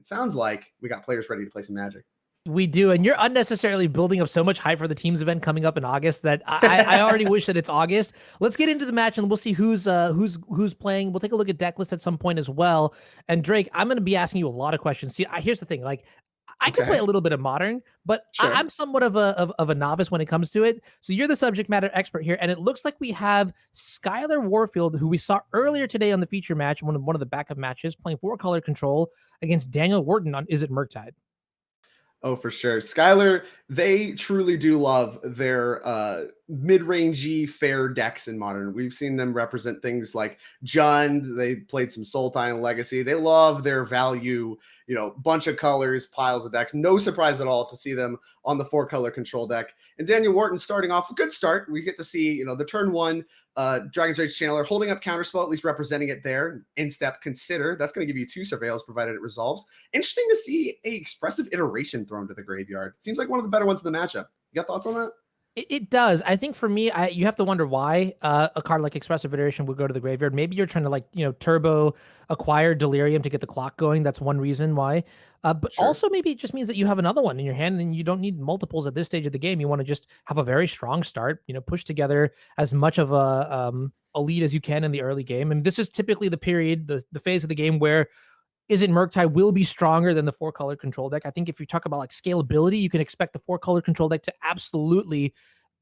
it sounds like we got players ready to play some Magic. We do, and you're unnecessarily building up so much hype for the teams event coming up in August that I already wish that it's August. Let's get into the match and we'll see who's playing. We'll take a look at deck list at some point as well. And Drake, I'm going to be asking you a lot of questions. See, here's the thing, like I can play a little bit of Modern, but sure. I'm somewhat of a novice when it comes to it. So you're the subject matter expert here, and it looks like we have Skyler Warfield, who we saw earlier today on the feature match, one of the backup matches, playing 4-color Control against Daniel Wharton on Izzet Murktide. Oh, for sure. Skyler, they truly do love their mid-rangey fair decks in Modern. We've seen them represent things like Jund. They played some Sultai Legacy. They love their value, bunch of colors, piles of decks. No surprise at all to see them on the 4-color Control deck. And Daniel Wharton starting off a good start. We get to see, the turn 1 Dragon's Rage Channeler holding up Counterspell, at least representing it there. In-step Consider. That's going to give you 2 surveils provided it resolves. Interesting to see a Expressive Iteration thrown to the graveyard. Seems like one of the better ones in the matchup. You got thoughts on that? It does. I think for me, you have to wonder why a card like Expressive Iteration would go to the graveyard. Maybe you're trying to turbo acquire Delirium to get the clock going. That's one reason why. But sure. Also maybe it just means that you have another one in your hand and you don't need multiples at this stage of the game. You want to just have a very strong start, push together as much of a lead as you can in the early game. And this is typically the period, the phase of the game where Izzet Murktide will be stronger than the 4-color Control deck. I think if you talk about like scalability, you can expect the 4-color Control deck to absolutely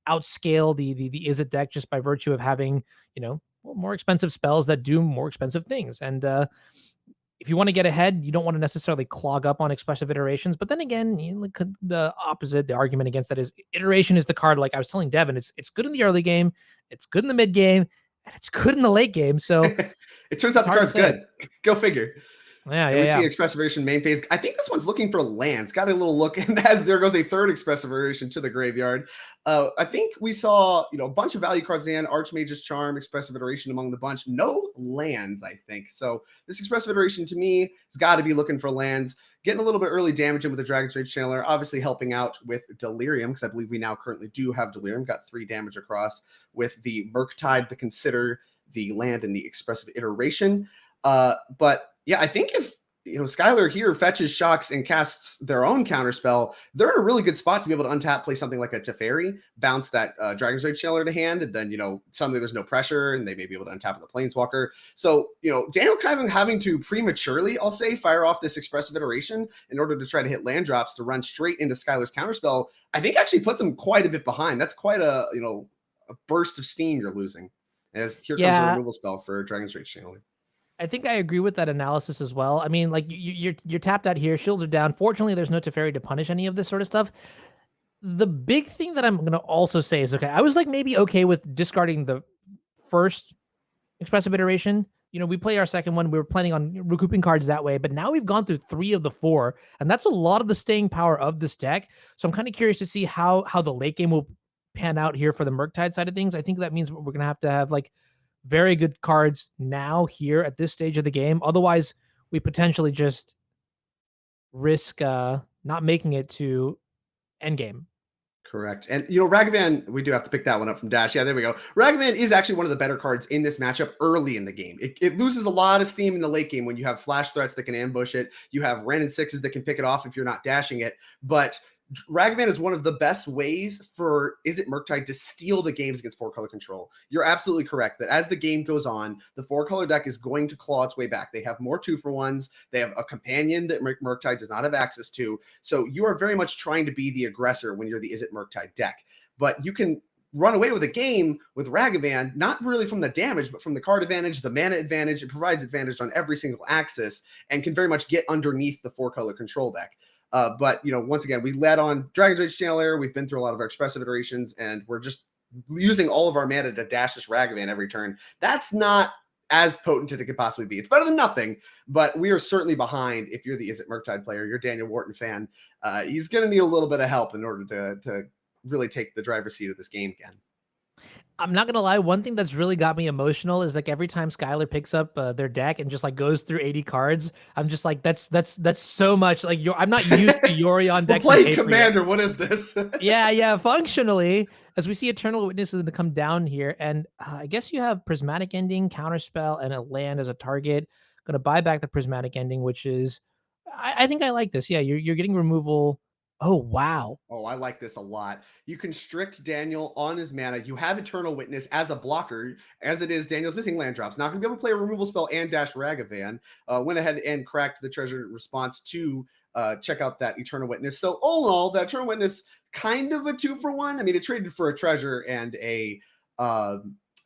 outscale the Izzet deck just by virtue of having, more expensive spells that do more expensive things. And if you want to get ahead, you don't want to necessarily clog up on Expressive Iterations. But then again, the opposite, the argument against that is Iteration is the card. Like I was telling Devin, it's good in the early game, it's good in the mid game, and it's good in the late game. So it turns out the card's good. Go figure. Yeah, we see Expressive Iteration main phase. I think this one's looking for lands. Got a little look, and as there goes a third Expressive Iteration to the graveyard. I think we saw, a bunch of value cards in Archmage's Charm, Expressive Iteration among the bunch. No lands, I think. So this Expressive Iteration to me has got to be looking for lands. Getting a little bit early damage in with the Dragon's Rage Channeler, obviously helping out with Delirium, because I believe we now currently do have Delirium. Got 3 damage across with the Murktide, the Consider, the land, and the Expressive Iteration. But yeah, I think if Skyler here fetches shocks and casts their own counterspell, they're in a really good spot to be able to untap, play something like a Teferi, bounce that Dragon's Rage Channeler to hand, and then suddenly there's no pressure, and they may be able to untap the Planeswalker. So Daniel kind of having to prematurely, I'll say, fire off this Expressive Iteration in order to try to hit land drops to run straight into Skyler's counterspell, I think actually puts him quite a bit behind. That's quite a burst of steam you're losing. As here comes a removal spell for Dragon's Rage Channeler. I think I agree with that analysis as well. I mean, like you're tapped out here, shields are down. Fortunately, there's no Teferi to punish any of this sort of stuff. The big thing that I'm going to also say is, okay, I was like maybe okay with discarding the first Expressive Iteration. We play our second one. We were planning on recouping cards that way, but now we've gone through 3 of the 4, and that's a lot of the staying power of this deck. So I'm kind of curious to see how the late game will pan out here for the Murktide side of things. I think that means we're going to have like very good cards now here at this stage of the game. Otherwise, we potentially just risk not making it to endgame. Correct. And, Ragavan, we do have to pick that one up from Dash. Yeah, there we go. Ragavan is actually one of the better cards in this matchup early in the game. It loses a lot of steam in the late game when you have flash threats that can ambush it. You have Wrenn and Sixes that can pick it off if you're not dashing it. But Ragavan is one of the best ways for Izzet Murktide to steal the games against 4-color Control. You're absolutely correct that as the game goes on, the 4-color deck is going to claw its way back. They have more 2-for-1s. They have a companion that Murktide does not have access to. So you are very much trying to be the aggressor when you're the Izzet Murktide deck. But you can run away with a game with Ragavan, not really from the damage, but from the card advantage, the mana advantage. It provides advantage on every single axis and can very much get underneath the 4-color Control deck. But, once again, we led on Dragon's Rage Channeler. We've been through a lot of our Expressive Iterations, and we're just using all of our mana to dash this Ragavan every turn. That's not as potent as it could possibly be. It's better than nothing, but we are certainly behind if you're the Izzet Murktide player, you're Daniel Wharton fan. He's going to need a little bit of help in order to really take the driver's seat of this game again. I'm not gonna lie. One thing that's really got me emotional is like every time Skyler picks up their deck and just like goes through 80 cards, I'm just like, that's so much. Like I'm not used to Yori on decks. Play Commander. What is this? yeah. Functionally, as we see Eternal Witnesses to come down here, and I guess you have Prismatic Ending, Counterspell, and a land as a target. Gonna buy back the Prismatic Ending, which is I think I like this. Yeah, you're getting removal. Oh wow. Oh, I like this a lot. You constrict Daniel on his mana. You have Eternal Witness as a blocker, as it is Daniel's missing land drops. Not going to be able to play a removal spell and dash Ragavan. Went ahead and cracked the treasure response to check out that Eternal Witness. So all in all, that Eternal Witness, kind of a 2-for-1. I mean, it traded for a treasure and a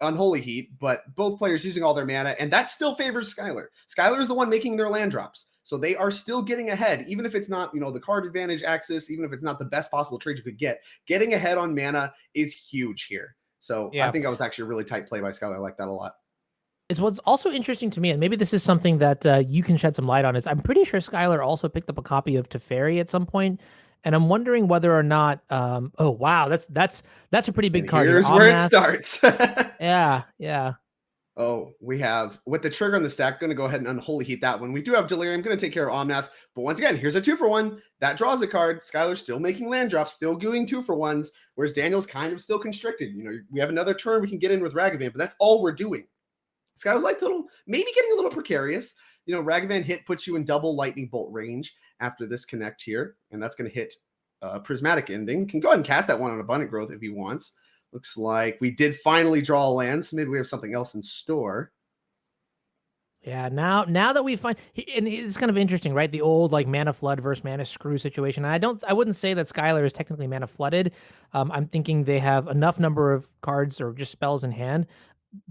Unholy Heat, but both players using all their mana, and that still favors Skyler. Skyler is the one making their land drops. So they are still getting ahead, even if it's not, the card advantage axis, even if it's not the best possible trade you could get. Getting ahead on mana is huge here. So yeah. I think that was actually a really tight play by Skyler. I like that a lot. Is what's also interesting to me, and maybe this is something that you can shed some light on, is I'm pretty sure Skyler also picked up a copy of Teferi at some point, and I'm wondering whether or not. Oh wow, that's a pretty big card. Here's where it starts. Yeah. Oh, we have, with the trigger on the stack, going to go ahead and Unholy Heat that one. We do have Delirium, going to take care of Omnath. But once again, here's a 2-for-1. That draws a card. Skyler's still making land drops, still doing 2-for-1s, whereas Daniel's kind of still constricted. We have another turn we can get in with Ragavan, but that's all we're doing. Skyler's life total maybe getting a little precarious. Ragavan hit puts you in double lightning bolt range after this connect here, and that's going to hit Prismatic Ending. Can go ahead and cast that one on Abundant Growth if he wants. Looks like we did finally draw a land, so maybe we have something else in store. Yeah, now that we find, and it's kind of interesting, right? The old mana flood versus mana screw situation. And I wouldn't say that Skyler is technically mana flooded. I'm thinking they have enough number of cards or just spells in hand.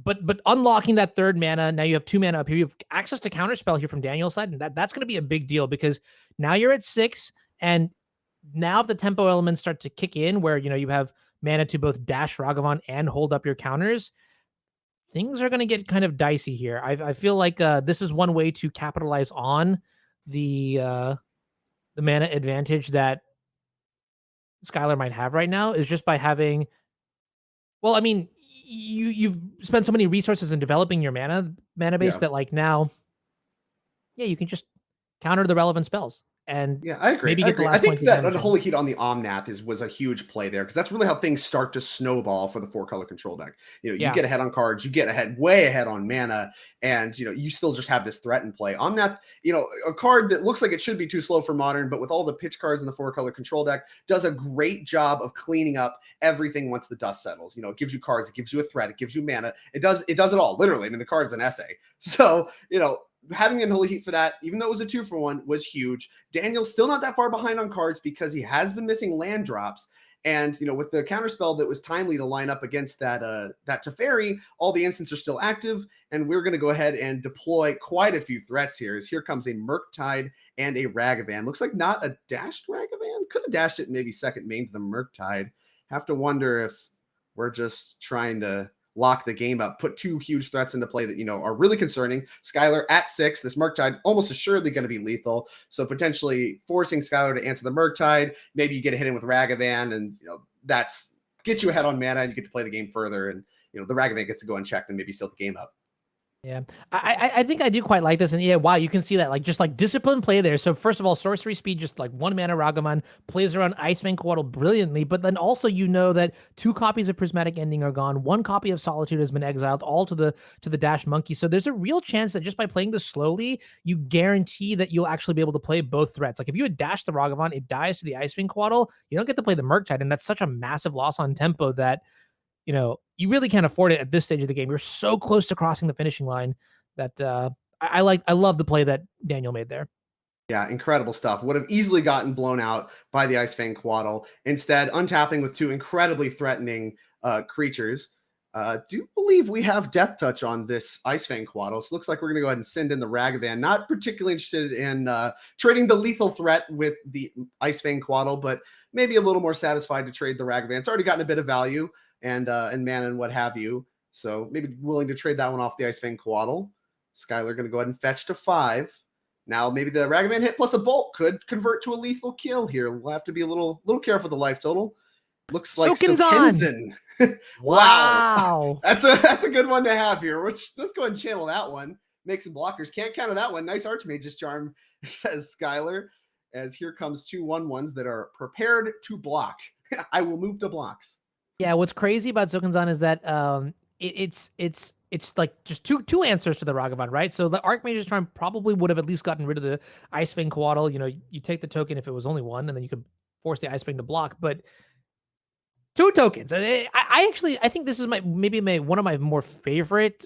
But unlocking that third mana, now you have 2 mana up here. You have access to Counterspell here from Daniel's side, and that's going to be a big deal because now you're at 6, and now if the tempo elements start to kick in, where you have mana to both dash Ragavan and hold up your counters, things are going to get kind of dicey here. I feel like this is one way to capitalize on the mana advantage that Skyler might have right now, is just by having. Well, I mean, you've spent so many resources in developing your mana base that now, you can just counter the relevant spells. And I agree. Maybe get the last I think that Unholy Heat on the Omnath was a huge play there, because that's really how things start to snowball for the 4-color control deck. You get ahead on cards, you get way ahead on mana, and you still just have this threat in play. Omnath, a card that looks like it should be too slow for Modern, but with all the pitch cards in the 4-color control deck, does a great job of cleaning up everything once the dust settles. It gives you cards, it gives you a threat, it gives you mana. It does it all, literally. I mean, the card's an essay. So, having the Unholy Heat for that, even though it was a 2-for-1, was huge. Daniel's still not that far behind on cards because he has been missing land drops. And, with the counterspell that was timely to line up against that Teferi, all the instants are still active. And we're going to go ahead and deploy quite a few threats here. Here comes a Murktide and a Ragavan. Looks like not a dashed Ragavan. Could have dashed it maybe second main to the Murktide. Have to wonder if we're just trying to lock the game up, put 2 huge threats into play that, are really concerning. Skyler at 6, this Murktide almost assuredly going to be lethal. So potentially forcing Skyler to answer the Murktide. Maybe you get a hit in with Ragavan, and, that's gets you ahead on mana, and you get to play the game further. And, the Ragavan gets to go unchecked and maybe seal the game up. Yeah, I think I do quite like this. And wow, you can see that just disciplined play there. So first of all, sorcery speed, just 1 mana Ragavan plays around Ice-Fang Coatl brilliantly. But then also that 2 copies of Prismatic Ending are gone. 1 copy of Solitude has been exiled, all to the Dash Monkey. So there's a real chance that just by playing this slowly, you guarantee that you'll actually be able to play both threats. If you had dashed the Ragavan, it dies to the Ice-Fang Coatl. You don't get to play the Murktide, and that's such a massive loss on tempo that you really can't afford it at this stage of the game. You're so close to crossing the finishing line that I love the play that Daniel made there. Yeah, incredible stuff. Would have easily gotten blown out by the Ice-Fang Coatl. Instead, untapping with 2 incredibly threatening creatures. Do believe we have Death Touch on this Ice-Fang Coatl. So looks like we're going to go ahead and send in the Ragavan. Not particularly interested in trading the lethal threat with the Ice-Fang Coatl, but maybe a little more satisfied to trade the Ragavan. It's already gotten a bit of value and mana and what have you. So maybe willing to trade that one off the Ice-Fang Coatl. Skyler going to go ahead and fetch to 5. Now maybe the Ragavan hit plus a bolt could convert to a lethal kill here. We'll have to be a little careful with the life total. Looks like Sokenzen. Wow. That's a good one to have here. Let's go ahead and channel that one. Make some blockers. Can't counter that one. Nice Archmage's Charm, says Skyler, as here comes 2 1/1s that are prepared to block. I will move to blocks. Yeah, what's crazy about Sokenzen is that it's like just two answers to the Ragavan, right? So the Archmage's Charm probably would have at least gotten rid of the Ice-Fang Coatl. You know, you take the token if it was only one, and then you could force the Ice-Fang to block. But two tokens. I actually I think this is one of my more favorite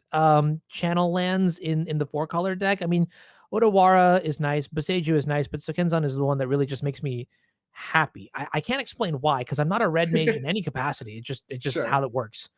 channel lands in the 4-color deck. I mean, Otawara is nice, Boseiju is nice, but Sokenzan is the one that really just makes me happy. I can't explain why, because I'm not a red mage in any capacity. It's just Sure. how it works.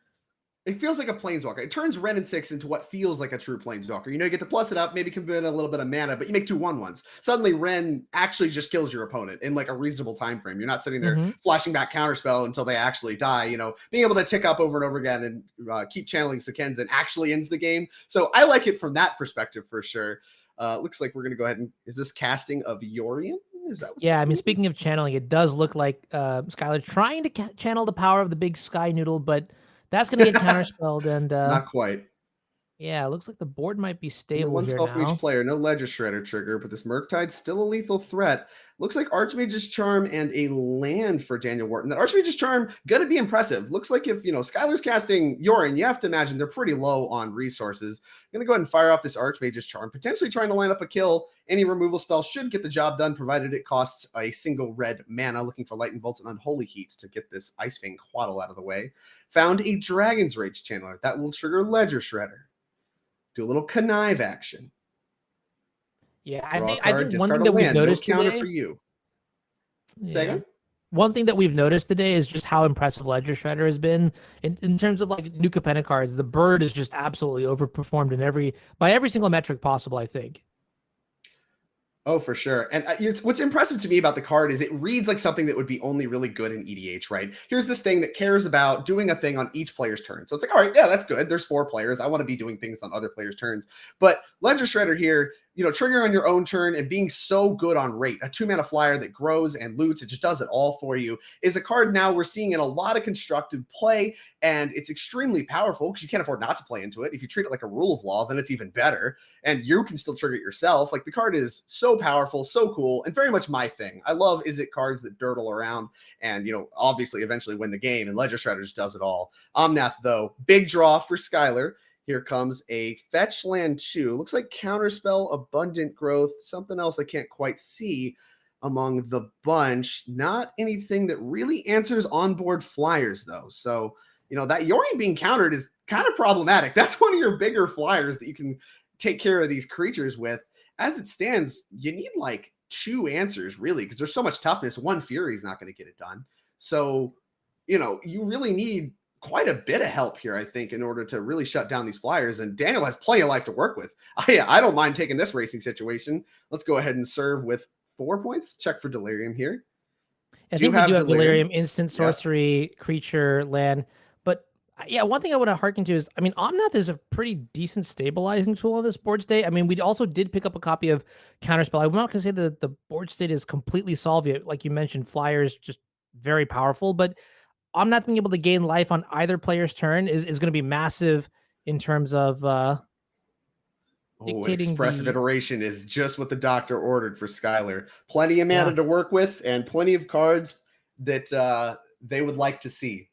It feels like a planeswalker. It turns Wrenn and Six into what feels like a true planeswalker. You know, you get to plus it up, maybe convert a little bit of mana, but you make 2/1/1s. Suddenly, Wrenn actually just kills your opponent in like a reasonable time frame. You're not sitting there flashing back counterspell until they actually die. You know, being able to tick up over and over again and keep channeling Sokenzan actually ends the game. So I like it from that perspective for sure. Looks like we're going to go ahead and is this casting of Yorion? Is that what's I mean, speaking of channeling, it does look like Skyler trying to channel the power of the big sky noodle, but that's going to get counterspelled, and not quite. Yeah, it looks like the board might be stable One here spell now. from each player, no Ledger Shredder trigger, but this Murktide's still a lethal threat. Looks like Archmage's Charm and a land for Daniel Wharton. That Archmage's Charm gonna be impressive. Looks like if Skyler's casting Yorin, you have to imagine they're pretty low on resources. Gonna go ahead and fire off this Archmage's Charm, potentially trying to line up a kill. Any removal spell should get the job done, provided it costs a single red mana. Looking for Lightning Bolts and Unholy Heat to get this Ice-Fang Coatl out of the way. Found a Dragon's Rage Channeler that will trigger Ledger Shredder. Do a little connive action. Yeah, I think one thing that we've noticed counter today, for you. Say again? One thing that we've noticed today is just how impressive Ledger Shredder has been in terms of like new Capenna cards. The bird is just absolutely overperformed by every single metric possible, I think. Oh, for sure. And what's impressive to me about the card is it reads like something that would be only really good in EDH, right? Here's this thing that cares about doing a thing on each player's turn. So it's like, all right, yeah, that's good. There's 4 players. I want to be doing things on other players' turns. But Ledger Shredder here, triggering on your own turn and being so good on rate, a 2-mana flyer that grows and loots, it just does it all for you, is a card now we're seeing in a lot of constructed play, and it's extremely powerful because you can't afford not to play into it. If you treat it like a rule of law, then it's even better, and you can still trigger it yourself. Like, the card is so powerful, so cool, and very much my thing. I love Izzet cards that dirtle around and, obviously eventually win the game, and Ledger Shredder just does it all. Omnath, though, big draw for Skyler. Here comes a fetch land 2. Looks like Counterspell, Abundant Growth, something else I can't quite see among the bunch. Not anything that really answers onboard flyers, though. So, that Yorion being countered is kind of problematic. That's one of your bigger flyers that you can take care of these creatures with. As it stands, you need like 2 answers, really, because there's so much toughness. 1 Fury is not going to get it done. So, you really need quite a bit of help here, I think, in order to really shut down these flyers. And Daniel has plenty of life to work with. I don't mind taking this racing situation. Let's go ahead and serve with 4 points. Check for Delirium here. I think we do have Delirium, instant sorcery, creature, land. But yeah, one thing I want to harken to is, I mean, Omnath is a pretty decent stabilizing tool on this board state. I mean, we also did pick up a copy of Counterspell. I'm not going to say that the board state is completely solved yet. Like you mentioned, flyers just very powerful, but Omnath being able to gain life on either player's turn is going to be massive in terms of dictating. Expressive Iteration is just what the doctor ordered for Skyler. Plenty of mana to work with and plenty of cards that they would like to see.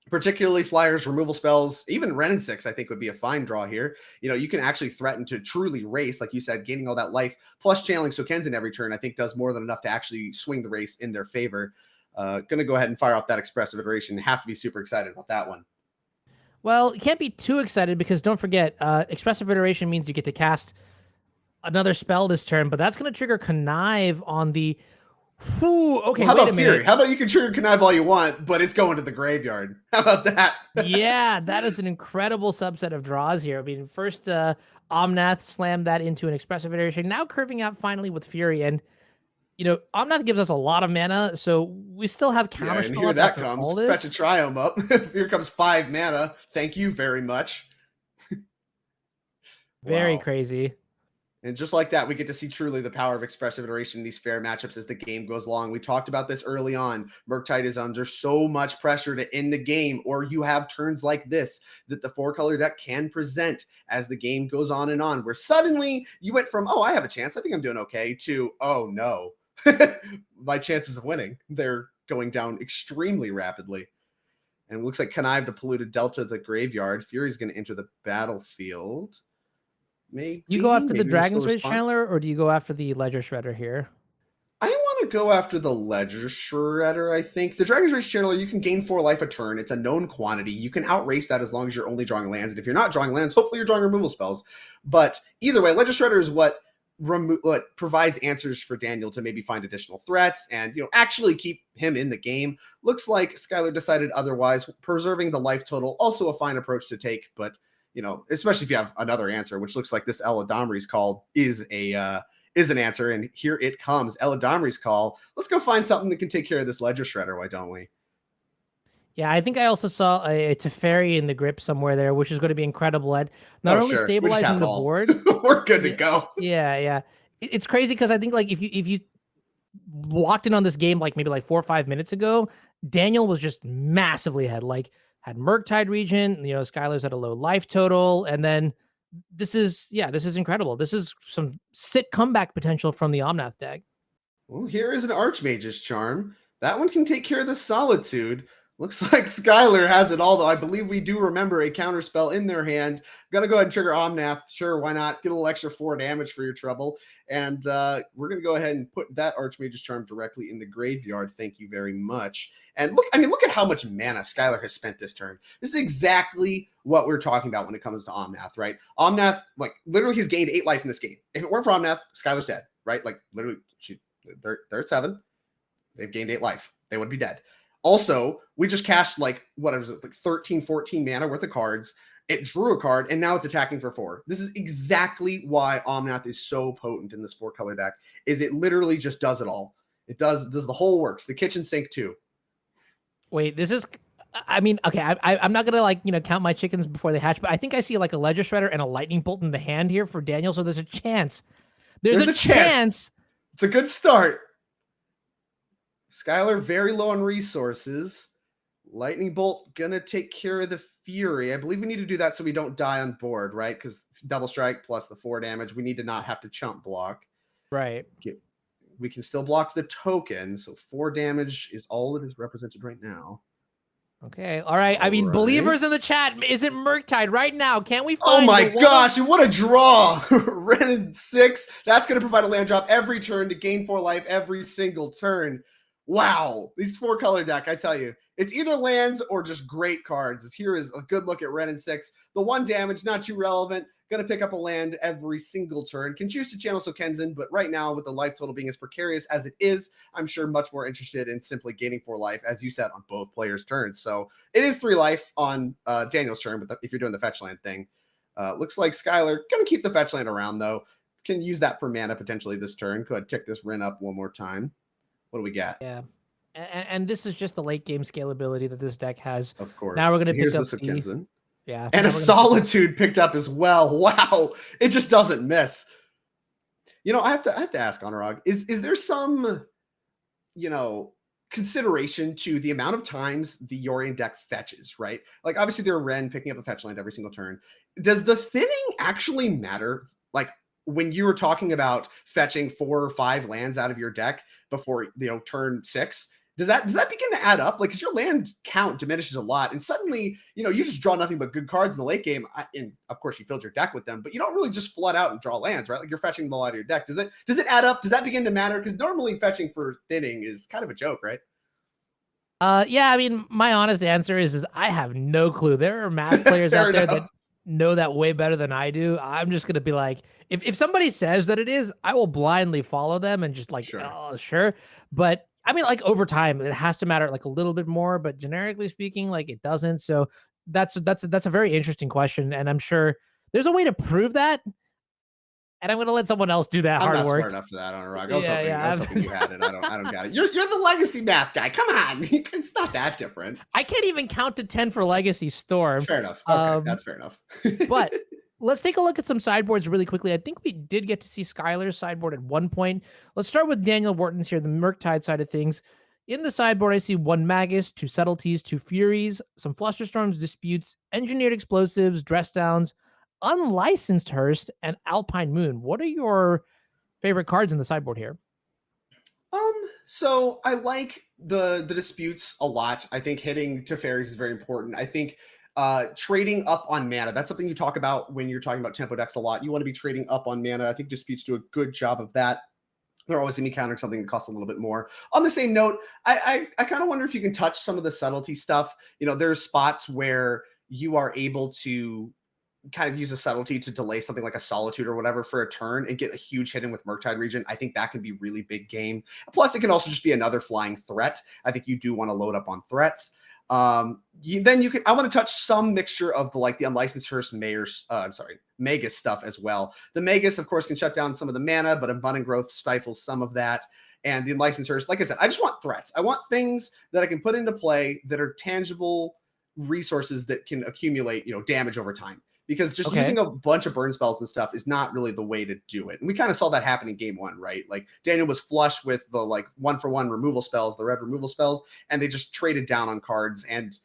Particularly flyers, removal spells, even Wrenn and Six, I think would be a fine draw here. You can actually threaten to truly race, like you said, gaining all that life, plus channeling Sokenzan every turn, I think does more than enough to actually swing the race in their favor. Going to go ahead and fire off that Expressive Iteration. Have to be super excited about that one. Well, you can't be too excited because don't forget, Expressive Iteration means you get to cast another spell this turn, but that's going to trigger Connive on the... okay, how about Fury? How about you can trigger Connive all you want, but it's going to the graveyard? How about that? Yeah, that is an incredible subset of draws here. I mean, first Omnath slammed that into an Expressive Iteration, now curving out finally with Fury, and Omnath gives us a lot of mana, so we still have Counterspell. And here that comes. Fetch a Triome up. Here comes 5 mana. Thank you very much. Very crazy. And just like that, we get to see truly the power of Expressive Iteration in these fair matchups as the game goes along. We talked about this early on. Murktide is under so much pressure to end the game, or you have turns like this that the 4-color deck can present as the game goes on and on, where suddenly you went from, oh, I have a chance, I think I'm doing okay, to, oh, no. My chances of winning, they're going down extremely rapidly. And it looks like Connive to Polluted Delta the graveyard. Fury's going to enter the battlefield. Maybe You go after the we'll Dragon's still Rage respond. Channeler, or do you go after the Ledger Shredder here? I want to go after the Ledger Shredder, I think. The Dragon's Rage Channeler, you can gain 4 life a turn. It's a known quantity. You can outrace that as long as you're only drawing lands. And if you're not drawing lands, hopefully you're drawing removal spells. But either way, Ledger Shredder is what provides answers for Daniel to maybe find additional threats and, actually keep him in the game. Looks like Skyler decided otherwise. Preserving the life total, also a fine approach to take, but, especially if you have another answer, which looks like this Eladamri's Call is an answer, and here it comes. Eladamri's Call. Let's go find something that can take care of this Ledger Shredder, why don't we? Yeah, I think I also saw a Teferi in the grip somewhere there, which is going to be incredible at not only stabilizing the board. We're good to go. Yeah. It's crazy because I think like if you walked in on this game maybe 4 or 5 minutes ago, Daniel was just massively ahead. Like had Murktide Regent, Skyler's at a low life total, and then this is incredible. This is some sick comeback potential from the Omnath deck. Well, here is an Archmage's Charm. That one can take care of the Solitude. Looks like Skyler has it all, though. I believe we do remember a counterspell in their hand. Gonna go ahead and trigger Omnath. Sure, why not? Get a little extra 4 damage for your trouble. And we're gonna go ahead and put that Archmage's Charm directly in the graveyard. Thank you very much. And look at how much mana Skyler has spent this turn. This is exactly what we're talking about when it comes to Omnath, right? Omnath, literally he's gained 8 life in this game. If it weren't for Omnath, Skyler's dead, right? Literally, they're at 7. They've gained 8 life. They would be dead. Also, we just cast 13, 14 mana worth of cards. It drew a card, and now it's attacking for 4. This is exactly why Omnath is so potent in this 4-color deck, is it literally just does it all. It does the whole works. The kitchen sink too. Wait, this is... I mean, okay, I'm not going to, count my chickens before they hatch, but I think I see a Ledger Shredder and a Lightning Bolt in the hand here for Daniel, so there's a chance. There's a chance. It's a good start. Skyler very low on resources. Lightning Bolt gonna take care of the Fury. I believe we need to do that so we don't die on board, right? Because double strike plus the 4 damage, we need to not have to chump block. Right. We can still block the token, so 4 damage is all it is represented right now. Okay, all right. I mean, believers in the chat, is it Murktide right now? Can't we find... Oh my gosh, and what a draw! Wrenn and Six. That's going to provide a land drop every turn to gain 4 life every single turn. Wow, these 4-color deck, I tell you, it's either lands or just great cards. Here is a good look at Wrenn and Six. The 1 damage, not too relevant. Going to pick up a land every single turn. Can choose to channel Sokenzin, but right now, with the life total being as precarious as it is, I'm sure much more interested in simply gaining 4 life, as you said, on both players' turns. So it is 3 life on Daniel's turn, but if you're doing the fetch land thing. Looks like Skyler going to keep the fetch land around, though. Can use that for mana potentially this turn. Go ahead and tick this Wrenn up one more time. What do we got? Yeah. And this is just the late game scalability that this deck has. Of course. Now we're going to pick up the Sokenzin. Yeah. And a Solitude picked up as well. Wow. It just doesn't miss. I have to ask, Honorog, is there some, consideration to the amount of times the Yorion deck fetches, right? Like, obviously, there are Wrenn picking up a fetch land every single turn. Does the thinning actually matter? Like, when you were talking about fetching 4 or 5 lands out of your deck before, turn 6, does that begin to add up? Like, because your land count diminishes a lot, and suddenly, you just draw nothing but good cards in the late game. And of course, you filled your deck with them, but you don't really just flood out and draw lands, right? Like, you're fetching them all out of your deck. Does it add up? Does that begin to matter? Because normally fetching for thinning is kind of a joke, right? Yeah. I mean, my honest answer is I have no clue. There are math players out there that know that way better than I do. I'm just gonna be like, if somebody says that it is, I will blindly follow them and just oh, sure. But I mean, over time, it has to matter a little bit more, but generically speaking, it doesn't. So that's a very interesting question, and I'm sure there's a way to prove that. And I'm going to let someone else do that hard work. I'm not smart enough for that, Honorog. I was hoping you had it. I don't got it. You're the legacy math guy. Come on, it's not that different. I can't even count to 10 for Legacy Storm. Fair enough. Okay, that's fair enough. But let's take a look at some sideboards really quickly. I think we did get to see Skyler's sideboard at one point. Let's start with Daniel Wharton's here, the Murktide side of things. In the sideboard, I see 1 Magus, 2 Subtleties, 2 Furies, some Flusterstorms, Disputes, Engineered Explosives, Dress Downs, Unlicensed Hearse, and Alpine Moon. What are your favorite cards in the sideboard here? So I like the disputes a lot. I think hitting Teferis is very important. I think trading up on mana, that's something you talk about when you're talking about tempo decks a lot. You want to be trading up on mana. I think disputes do a good job of that. They're always going to be countering something that costs a little bit more. On the same note, I kind of wonder if you can touch some of the subtlety stuff. You know, there's spots where you are able to kind of use a subtlety to delay something like a Solitude or whatever for a turn and get a huge hit in with Murktide Regent. I think that can be really big game. Plus, it can also just be another flying threat. I think you do want to load up on threats. Then you can, I want to touch some mixture of the unlicensed Hearst Magus stuff as well. The Magus, of course, can shut down some of the mana, but Abundant Growth stifles some of that. And the unlicensed Hearst, like I said, I just want threats. I want things that I can put into play that are tangible resources that can accumulate, damage over time. Because just using a bunch of burn spells and stuff is not really the way to do it. And we kind of saw that happen in game one, right? Like Daniel was flush with the 1-for-1 removal spells, the red removal spells, and they just traded down on cards and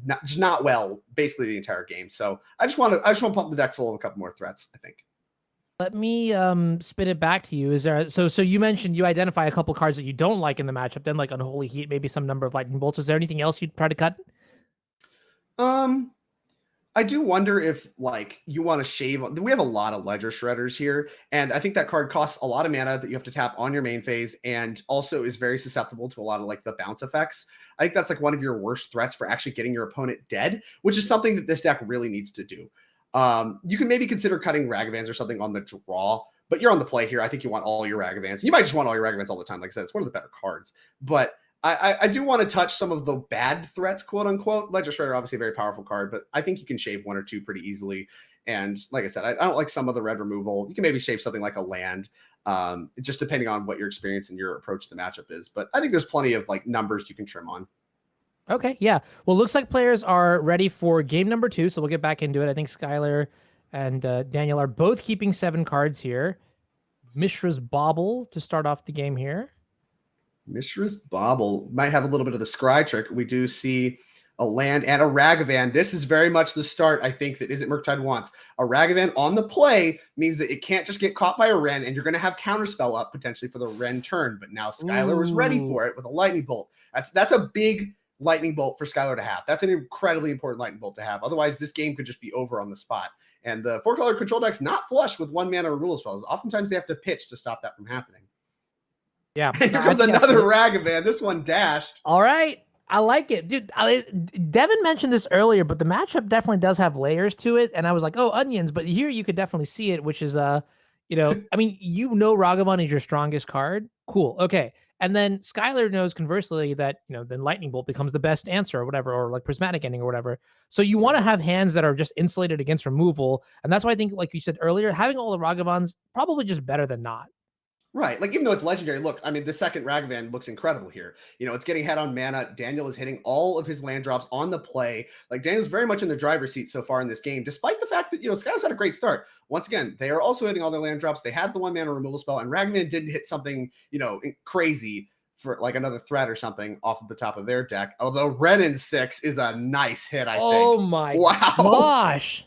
not well basically the entire game. So I just want to pump the deck full of a couple more threats, I think. Let me spin it back to you. Is there so you mentioned you identify a couple cards that you don't like in the matchup, then like Unholy Heat, maybe some number of lightning bolts. Is there anything else you'd try to cut? I do wonder if you want to shave. We have a lot of Ledger Shredders here, and I think that card costs a lot of mana that you have to tap on your main phase, and also is very susceptible to a lot of the bounce effects. I think that's one of your worst threats for actually getting your opponent dead, which is something that this deck really needs to do. You can maybe consider cutting Ragavans or something on the draw, but you're on the play here. I think you want all your Ragavans. You might just want all your Ragavans all the time. Like I said, it's one of the better cards, but I do want to touch some of the bad threats, quote unquote. Ledger Shredder, obviously a very powerful card, but I think you can shave one or two pretty easily. And like I said, I don't like some of the red removal. You can maybe shave something like a land, just depending on what your experience and your approach to the matchup is. But I think there's plenty of numbers you can trim on. Okay, yeah. Well, looks like players are ready for game number 2, so we'll get back into it. I think Skyler and Daniel are both keeping 7 cards here. Mishra's Bauble to start off the game here. Mishra's Bauble might have a little bit of the scry trick. We do see a land and a Ragavan. This is very much the start, I think, that Izzet Murktide wants. A Ragavan on the play means that it can't just get caught by a Wrenn, and you're going to have Counterspell up potentially for the Wrenn turn. But now Skyler was ready for it with a Lightning Bolt. That's a big Lightning Bolt for Skyler to have. That's an incredibly important Lightning Bolt to have. Otherwise, this game could just be over on the spot. And the 4-color control deck's not flush with 1-mana removal spells. Oftentimes, they have to pitch to stop that from happening. Yeah. Here comes another Ragavan. This one dashed. All right. I like it. Dude, Devin mentioned this earlier, but the matchup definitely does have layers to it. And I was like, oh, onions. But here you could definitely see it, which is, Ragavan is your strongest card. Cool. Okay. And then Skyler knows conversely that, then Lightning Bolt becomes the best answer or whatever, or Prismatic Ending or whatever. So you want to have hands that are just insulated against removal. And that's why I think, like you said earlier, having all the Ragavans probably just better than not. Right. Even though it's legendary, look, the second Ragavan looks incredible here. It's getting head on mana. Daniel is hitting all of his land drops on the play. Daniel's very much in the driver's seat so far in this game, despite the fact that, Skyler's had a great start. Once again, they are also hitting all their land drops. They had the 1-mana removal spell, and Ragavan didn't hit something, crazy for another threat or something off of the top of their deck. Although Wrenn and Six is a nice hit, I think. Oh my gosh.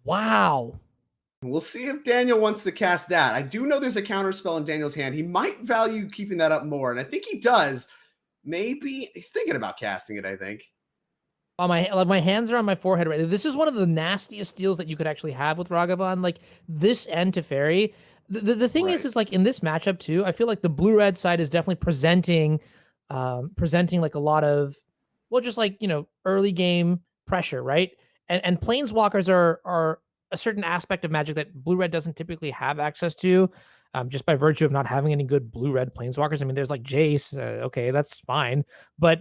Wow. We'll see if Daniel wants to cast that. I do know there's a counter spell in Daniel's hand. He might value keeping that up more, and I think he does. Maybe he's thinking about casting it, I think. Oh, my hands are on my forehead right now. This is one of the nastiest steals that you could actually have with Ragavan. This end to Teferi. The thing is in this matchup too, I feel like the blue-red side is definitely presenting a lot of, early game pressure, right? And planeswalkers are a certain aspect of Magic that blue-red doesn't typically have access to, just by virtue of not having any good blue-red planeswalkers. There's Jace, okay, that's fine, but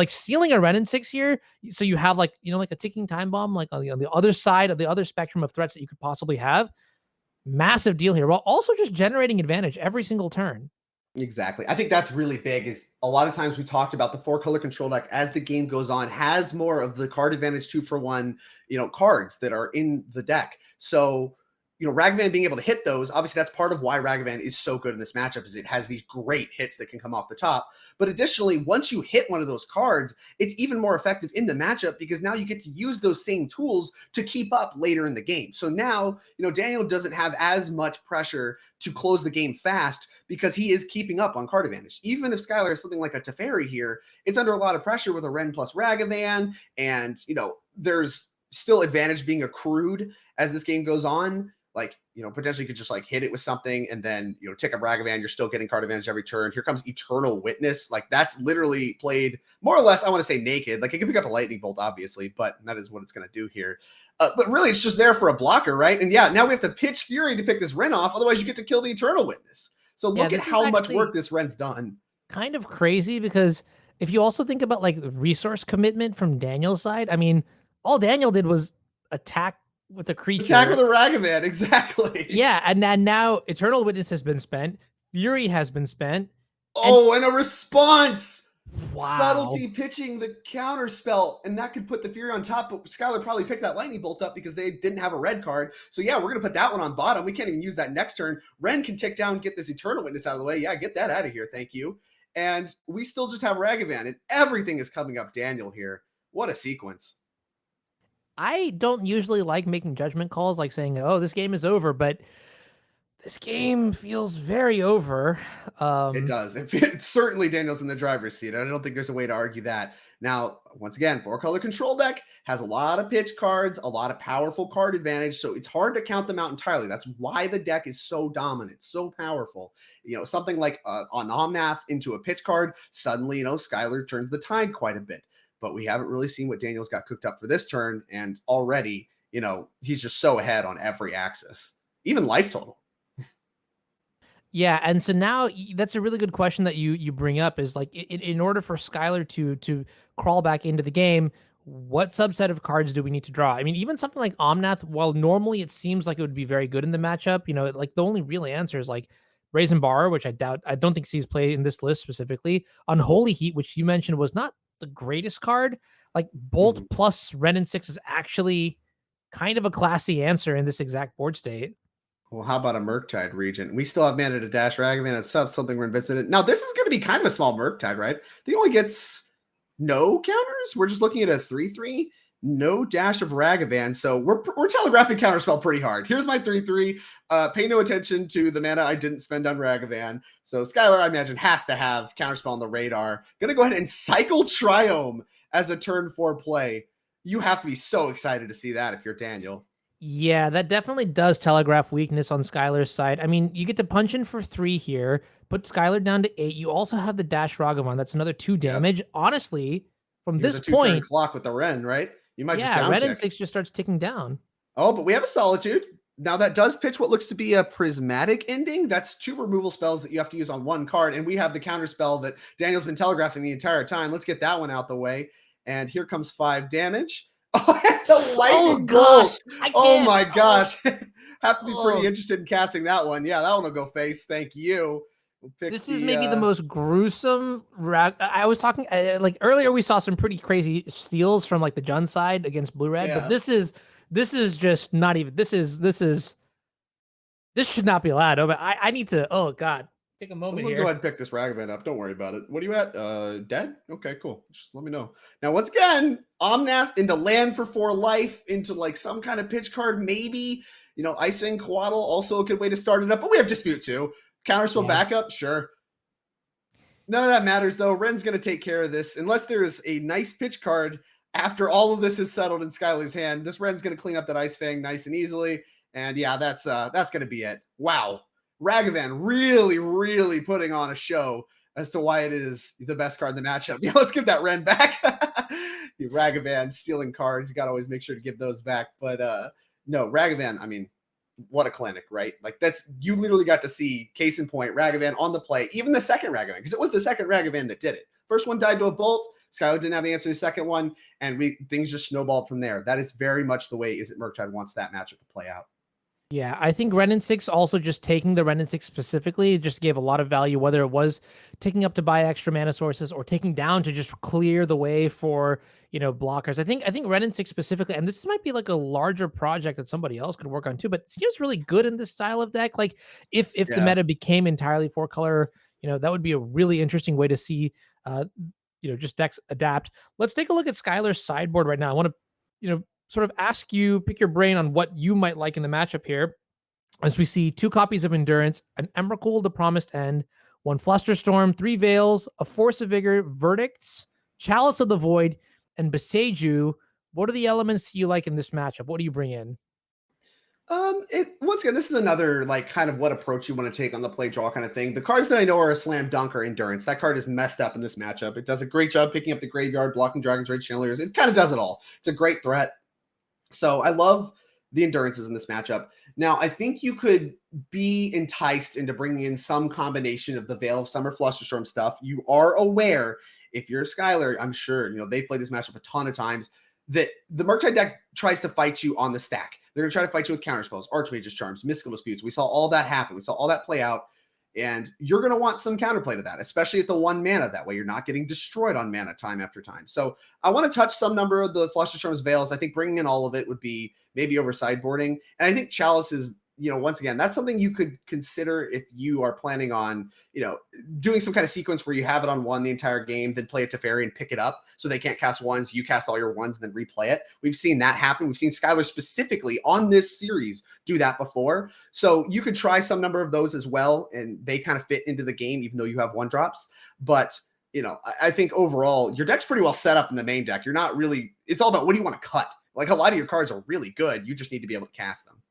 stealing a Wrenn and Six here, so you have a ticking time bomb on the other side of the other spectrum of threats that you could possibly have. Massive deal here, while also just generating advantage every single turn. Exactly. I think that's really big. Is a lot of times we talked about the 4-color control deck as the game goes on has more of the card advantage 2-for-1, cards that are in the deck. So Ragavan being able to hit those, obviously that's part of why Ragavan is so good in this matchup, is it has these great hits that can come off the top. But additionally, once you hit one of those cards, it's even more effective in the matchup because now you get to use those same tools to keep up later in the game. So now, Daniel doesn't have as much pressure to close the game fast because he is keeping up on card advantage. Even if Skyler has something like a Teferi here, it's under a lot of pressure with a Wrenn plus Ragavan, and, there's still advantage being accrued as this game goes on. Like, potentially you could just like hit it with something and then, tick up Ragavan. You're still getting card advantage every turn. Here comes Eternal Witness. Like, that's literally played more or less, I want to say naked. Like, it can pick up a lightning bolt, obviously, but that is what it's going to do here. But really, it's just there for a blocker, right? And yeah, now we have to pitch Fury to pick this Wrenn off. Otherwise, you get to kill the Eternal Witness. So look at how much work this Wren's done. Kind of crazy, because if you also think about like the resource commitment from Daniel's side, I mean, all Daniel did was attack with a creature. Attack with a Ragavan, exactly. Yeah, and then now Eternal Witness has been spent. Fury has been spent. And a response! Wow. Subtlety pitching the Counterspell, and that could put the Fury on top, but Skyler probably picked that Lightning Bolt up because they didn't have a red card. So yeah, we're going to put that one on bottom. We can't even use that next turn. Wrenn can tick down, get this Eternal Witness out of the way. Yeah, get that out of here, thank you. And we still just have Ragavan, and everything is coming up Daniel here. What a sequence. I don't usually like making judgment calls, like saying, oh, this game is over, but this game feels very over. It does. Certainly Daniel's in the driver's seat. I don't think there's a way to argue that. Now, once again, 4-color control deck has a lot of pitch cards, a lot of powerful card advantage, so it's hard to count them out entirely. That's why the deck is so dominant, so powerful. Something like on Omnath into a pitch card, suddenly, Skyler turns the tide quite a bit. But we haven't really seen what Daniel's got cooked up for this turn, and already, he's just so ahead on every axis, even life total. Yeah, and so now that's a really good question that you bring up, is like in order for Skyler to crawl back into the game, what subset of cards do we need to draw? I mean, even something like Omnath, while normally it seems like it would be very good in the matchup, like the only real answer is like Brazen Bar, which I don't think sees play in this list specifically. Unholy Heat, which you mentioned was not the greatest card. Like Bolt plus Wrenn and Six is actually kind of a classy answer in this exact board state. Well, how about a Murktide Regent? We still have mana to dash Ragavan and stuff, something we're invested in. Now, this is going to be kind of a small Murktide, right? I think it only gets no counters. We're just looking at a 3/3, no dash of Ragavan. So we're telegraphing Counterspell pretty hard. Here's my 3/3. Pay no attention to the mana I didn't spend on Ragavan. So Skyler, I imagine, has to have Counterspell on the radar. Going to go ahead and cycle Triome as a turn 4 play. You have to be so excited to see that if you're Daniel. Yeah, that definitely does telegraph weakness on Skyler's side. I mean, you get to punch in for 3 here, put Skyler down to 8. You also have the dash Ragavan. That's another 2 damage. Yep. Honestly, from this point, clock with the Wrenn, right? You might just down Wrenn and Six just starts ticking down. Oh, but we have a Solitude. Now that does pitch what looks to be a prismatic ending. That's 2 removal spells that you have to use on 1 card, and we have the counter spell that Daniel's been telegraphing the entire time. Let's get that one out the way. And here comes 5 damage. Oh, the lightning bolt. Oh my gosh. Have to be pretty interested in casting that one. Yeah, that one will go face. Thank you. This is maybe the most gruesome. I was talking like earlier. We saw some pretty crazy steals from like the Jun side against blue red, but this is just not even. This should not be allowed. Oh, but I need to. Oh God. Take a moment here. Go ahead and pick this Ragavan up. Don't worry about it. What are you at? Dead? Okay, cool. Just let me know. Now, once again, Omnath into land for 4 life, into like some kind of pitch card, maybe. Ice-Fang Coatl, also a good way to start it up. But we have Dispute too. Counterspell backup, sure. None of that matters though. Wren's going to take care of this. Unless there is a nice pitch card after all of this is settled in Skyler's hand, this Wren's going to clean up that Ice-Fang nice and easily. And yeah, that's going to be it. Wow. Ragavan really, really putting on a show as to why it is the best card in the matchup. Yeah, let's give that Wrenn back. Ragavan stealing cards. You got to always make sure to give those back. But no, Ragavan, I mean, what a clinic, right? Like you literally got to see, case in point, Ragavan on the play, even the second Ragavan, because it was the second Ragavan that did it. First one died to a bolt. Skyler didn't have the answer to the second one, and things just snowballed from there. That is very much the way Izzet Murktide wants that matchup to play out. Yeah, I think Wrenn and Six also just taking the Wrenn and Six specifically just gave a lot of value, whether it was taking up to buy extra mana sources or taking down to just clear the way for, blockers. I think Wrenn and Six specifically, and this might be like a larger project that somebody else could work on too, but it seems really good in this style of deck. Like if the Yeah. meta became entirely four color, that would be a really interesting way to see just decks adapt. Let's take a look at Skyler's sideboard right now. I want to, sort of ask you, pick your brain on what you might like in the matchup here. As we see 2 copies of Endurance, an Emrakul, the Promised End, 1 Flusterstorm, 3 Veils, a Force of Vigor, Verdicts, Chalice of the Void, and Beseiju. What are the elements you like in this matchup? What do you bring in? Once again, this is another like kind of what approach you want to take on the play draw kind of thing. The cards that I know are a slam dunk are Endurance. That card is messed up in this matchup. It does a great job picking up the graveyard, blocking Dragon's Rage Channelers. It kind of does it all. It's a great threat. So I love the Endurances in this matchup. Now, I think you could be enticed into bringing in some combination of the Veil of Summer Flusterstorm stuff. You are aware, if you're Skyler, I'm sure, they've played this matchup a ton of times, that the Murktide deck tries to fight you on the stack. They're going to try to fight you with Counterspells, Archmage's Charms, Mystical Disputes. We saw all that happen. We saw all that play out. And you're going to want some counterplay to that, especially at the 1 mana. That way you're not getting destroyed on mana time after time. So I want to touch some number of the Flusterstorm's Veils. I think bringing in all of it would be maybe over sideboarding. And I think Chalice is, once again, that's something you could consider if you are planning on, doing some kind of sequence where you have it on 1 the entire game, then play a Teferi and pick it up so they can't cast 1s. You cast all your 1s and then replay it. We've seen that happen. We've seen Skyler specifically on this series do that before. So you could try some number of those as well, and they kind of fit into the game, even though you have 1 drops. But, I think overall, your deck's pretty well set up in the main deck. You're not really, it's all about what do you want to cut? Like a lot of your cards are really good. You just need to be able to cast them.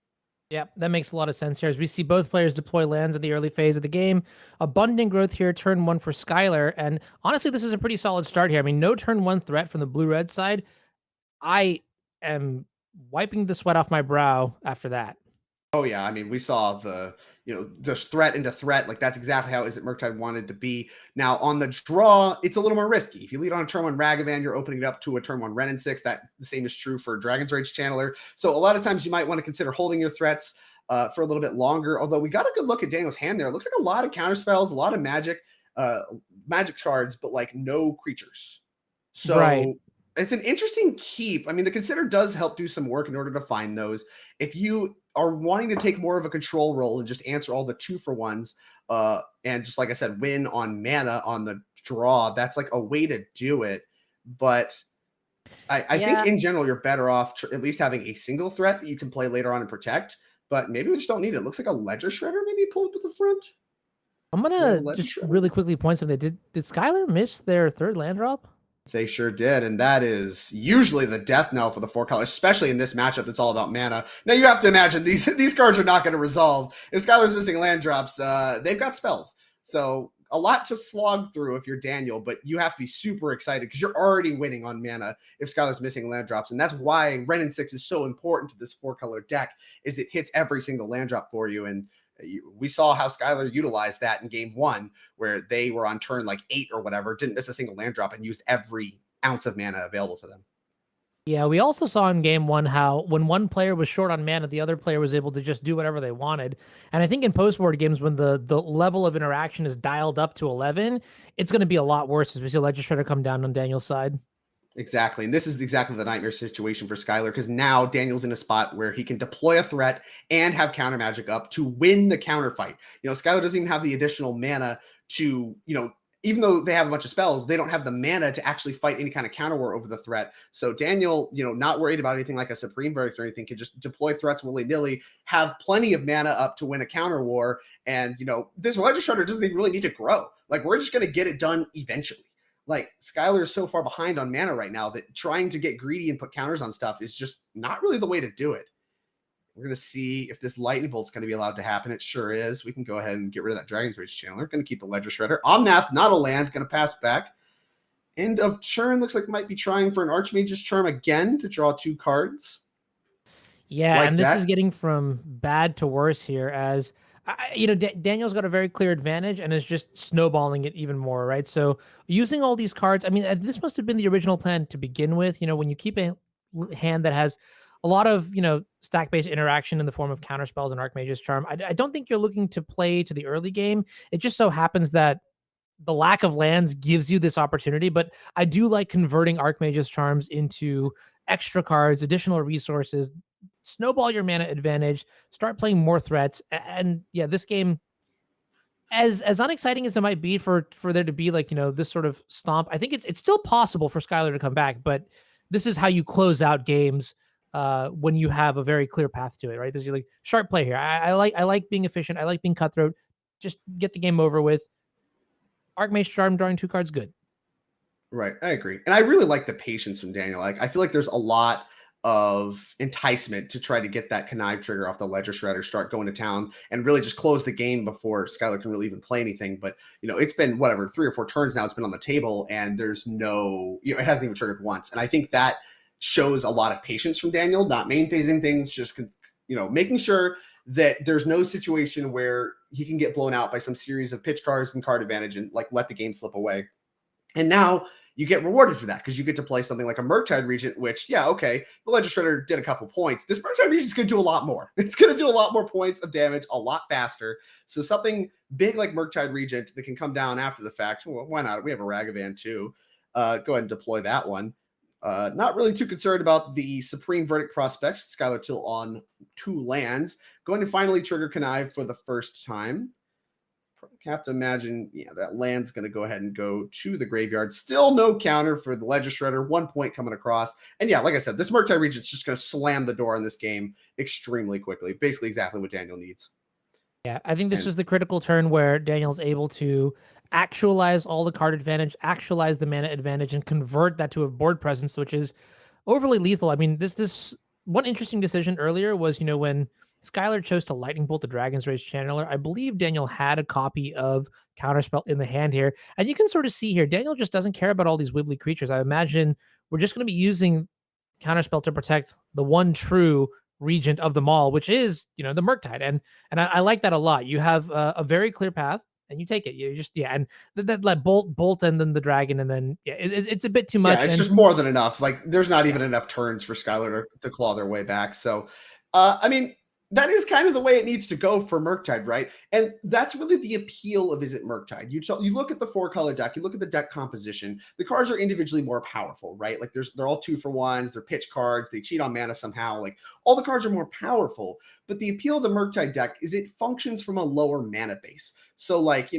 Yeah, that makes a lot of sense here. As we see both players deploy lands in the early phase of the game, abundant growth here, turn 1 for Skyler. And honestly, this is a pretty solid start here. I mean, no turn 1 threat from the blue-red side. I am wiping the sweat off my brow after that. Oh yeah, I mean, we saw the just threat into threat. Like that's exactly how Izzet Murktide wanted to be. Now on the draw, it's a little more risky. If you lead on a turn 1 Ragavan, you're opening it up to a turn 1 Wrenn and Six. That the same is true for Dragon's Rage Channeler. So a lot of times you might want to consider holding your threats for a little bit longer. Although we got a good look at Daniel's hand there. It looks like a lot of counter spells, a lot of magic cards, but like no creatures. So right. It's an interesting keep. I mean, the Consider does help do some work in order to find those. If you are wanting to take more of a control role and just answer all the 2-for-1s, and just like I said, win on mana on the draw, that's like a way to do it. But I think in general, you're better off at least having a single threat that you can play later on and protect. But maybe we just don't need it. It looks like a Ledger Shredder maybe pulled to the front. I'm gonna just really quickly point something. Did Skyler miss their 3rd land drop? They sure did, and that is usually the death knell for the 4 colors, especially in this matchup that's all about mana. Now you have to imagine these cards are not going to resolve. If Skyler's missing land drops, they've got spells. So a lot to slog through if you're Daniel, but you have to be super excited because you're already winning on mana if Skyler's missing land drops. And that's why Wrenn and Six is so important to this 4-color deck, is it hits every single land drop for you. And we saw how Skyler utilized that in game 1, where they were on turn like 8 or whatever, didn't miss a single land drop and used every ounce of mana available to them. Yeah, we also saw in game 1 how when one player was short on mana, the other player was able to just do whatever they wanted. And I think in post-board games, when the level of interaction is dialed up to 11, it's going to be a lot worse as we see Ledger Shredder come down on Daniel's side. Exactly. And this is exactly the nightmare situation for Skyler, because now Daniel's in a spot where he can deploy a threat and have counter magic up to win the counter fight. Skyler doesn't even have the additional mana to, even though they have a bunch of spells, they don't have the mana to actually fight any kind of counter war over the threat. So Daniel, not worried about anything like a Supreme Verdict or anything, can just deploy threats willy-nilly, have plenty of mana up to win a counter war. And, this Ledger Shredder doesn't even really need to grow. Like, we're just going to get it done eventually. Like, Skyler is so far behind on mana right now that trying to get greedy and put counters on stuff is just not really the way to do it. We're going to see if this Lightning Bolt's going to be allowed to happen. It sure is. We can go ahead and get rid of that Dragon's Rage Channeler. Going to keep the Ledger Shredder. Omnath, not a land. Going to pass back. End of turn. Looks like might be trying for an Archmage's Charm again to draw 2 cards. Yeah, like and this is getting from bad to worse here as... Daniel's got a very clear advantage and is just snowballing it even more, right? So using all these cards, I mean, this must have been the original plan to begin with. When you keep a hand that has a lot of, stack-based interaction in the form of counterspells and Archmage's Charm. I don't think you're looking to play to the early game. It just so happens that the lack of lands gives you this opportunity, but I do like converting Archmage's Charms into extra cards, additional resources, snowball your mana advantage, start playing more threats. And yeah, this game, as unexciting as it might be for there to be like, this sort of stomp, I think it's still possible for Skyler to come back, but this is how you close out games when you have a very clear path to it, right? There's like sharp play here. I like being efficient. I like being cutthroat. Just get the game over with. Archmage Charm drawing 2 cards, good. Right, I agree. And I really like the patience from Daniel. Like, I feel like there's a lot of enticement to try to get that connive trigger off the Ledger Shredder, start going to town, and really just close the game before Skyler can really even play anything. But, it's been, 3 or 4 turns now it's been on the table, and there's no, it hasn't even triggered once. And I think that shows a lot of patience from Daniel, not main phasing things, just, making sure that there's no situation where he can get blown out by some series of pitch cards and card advantage and like let the game slip away. And now you get rewarded for that because you get to play something like a Murktide Regent, which, the Ledger Shredder did a couple points. This Murktide Regent is going to do a lot more. It's going to do a lot more points of damage a lot faster. So something big like Murktide Regent that can come down after the fact, well, why not? We have a Ragavan too. Go ahead and deploy that one. Not really too concerned about the Supreme Verdict prospects. Skyler Till on 2 lands. Going to finally trigger Connive for the first time. Have to imagine, that land's going to go ahead and go to the graveyard. Still no counter for the Ledger Shredder. 1 point coming across. And like I said, this Murktide Regent's just going to slam the door on this game extremely quickly. Basically exactly what Daniel needs. Yeah, I think this is the critical turn where Daniel's able to actualize all the card advantage, actualize the mana advantage, and convert that to a board presence, which is overly lethal. I mean, this one interesting decision earlier was, when Skyler chose to Lightning Bolt the Dragon's Rage Channeler. I believe Daniel had a copy of Counterspell in the hand here. And you can sort of see here, Daniel just doesn't care about all these wibbly creatures. I imagine we're just going to be using Counterspell to protect the one true regent of them all, which is, the Murktide. And I like that a lot. You have a very clear path and you take it. You just, and that bolt and then the dragon. And then, it's a bit too much. Yeah, it's just more than enough. Like, there's not even enough turns for Skyler to claw their way back. So, I mean, that is kind of the way it needs to go for Murktide, right? And that's really the appeal of Izzet Murktide. You look at the 4-color deck, you look at the deck composition, the cards are individually more powerful, right? Like they're all 2-for-1s, they're pitch cards, they cheat on mana somehow. Like all the cards are more powerful, but the appeal of the Murktide deck is it functions from a lower mana base. So like,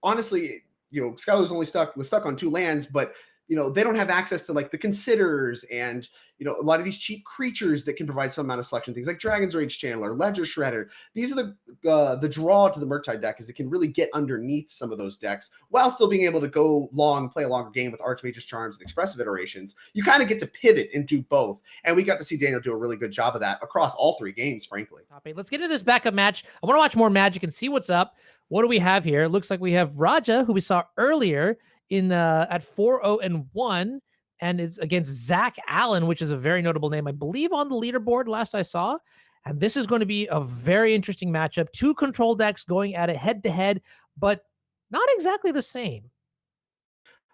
honestly, Skyler's was stuck on 2 lands, but they don't have access to like the Considers and, a lot of these cheap creatures that can provide some amount of selection, things like Dragon's Rage Channeler, Ledger Shredder. These are the draw to the Murktide deck is it can really get underneath some of those decks while still being able to go long, play a longer game with Archmage's Charms and Expressive Iterations. You kind of get to pivot and do both. And we got to see Daniel do a really good job of that across all 3 games, frankly. Let's get into this backup match. I want to watch more Magic and see what's up. What do we have here? It looks like we have Raja, who we saw earlier in at 4-0-1, and it's against Zach Allen, which is a very notable name, I believe, on the leaderboard last I saw. And this is going to be a very interesting matchup. 2 control decks going at it head-to-head, but not exactly the same.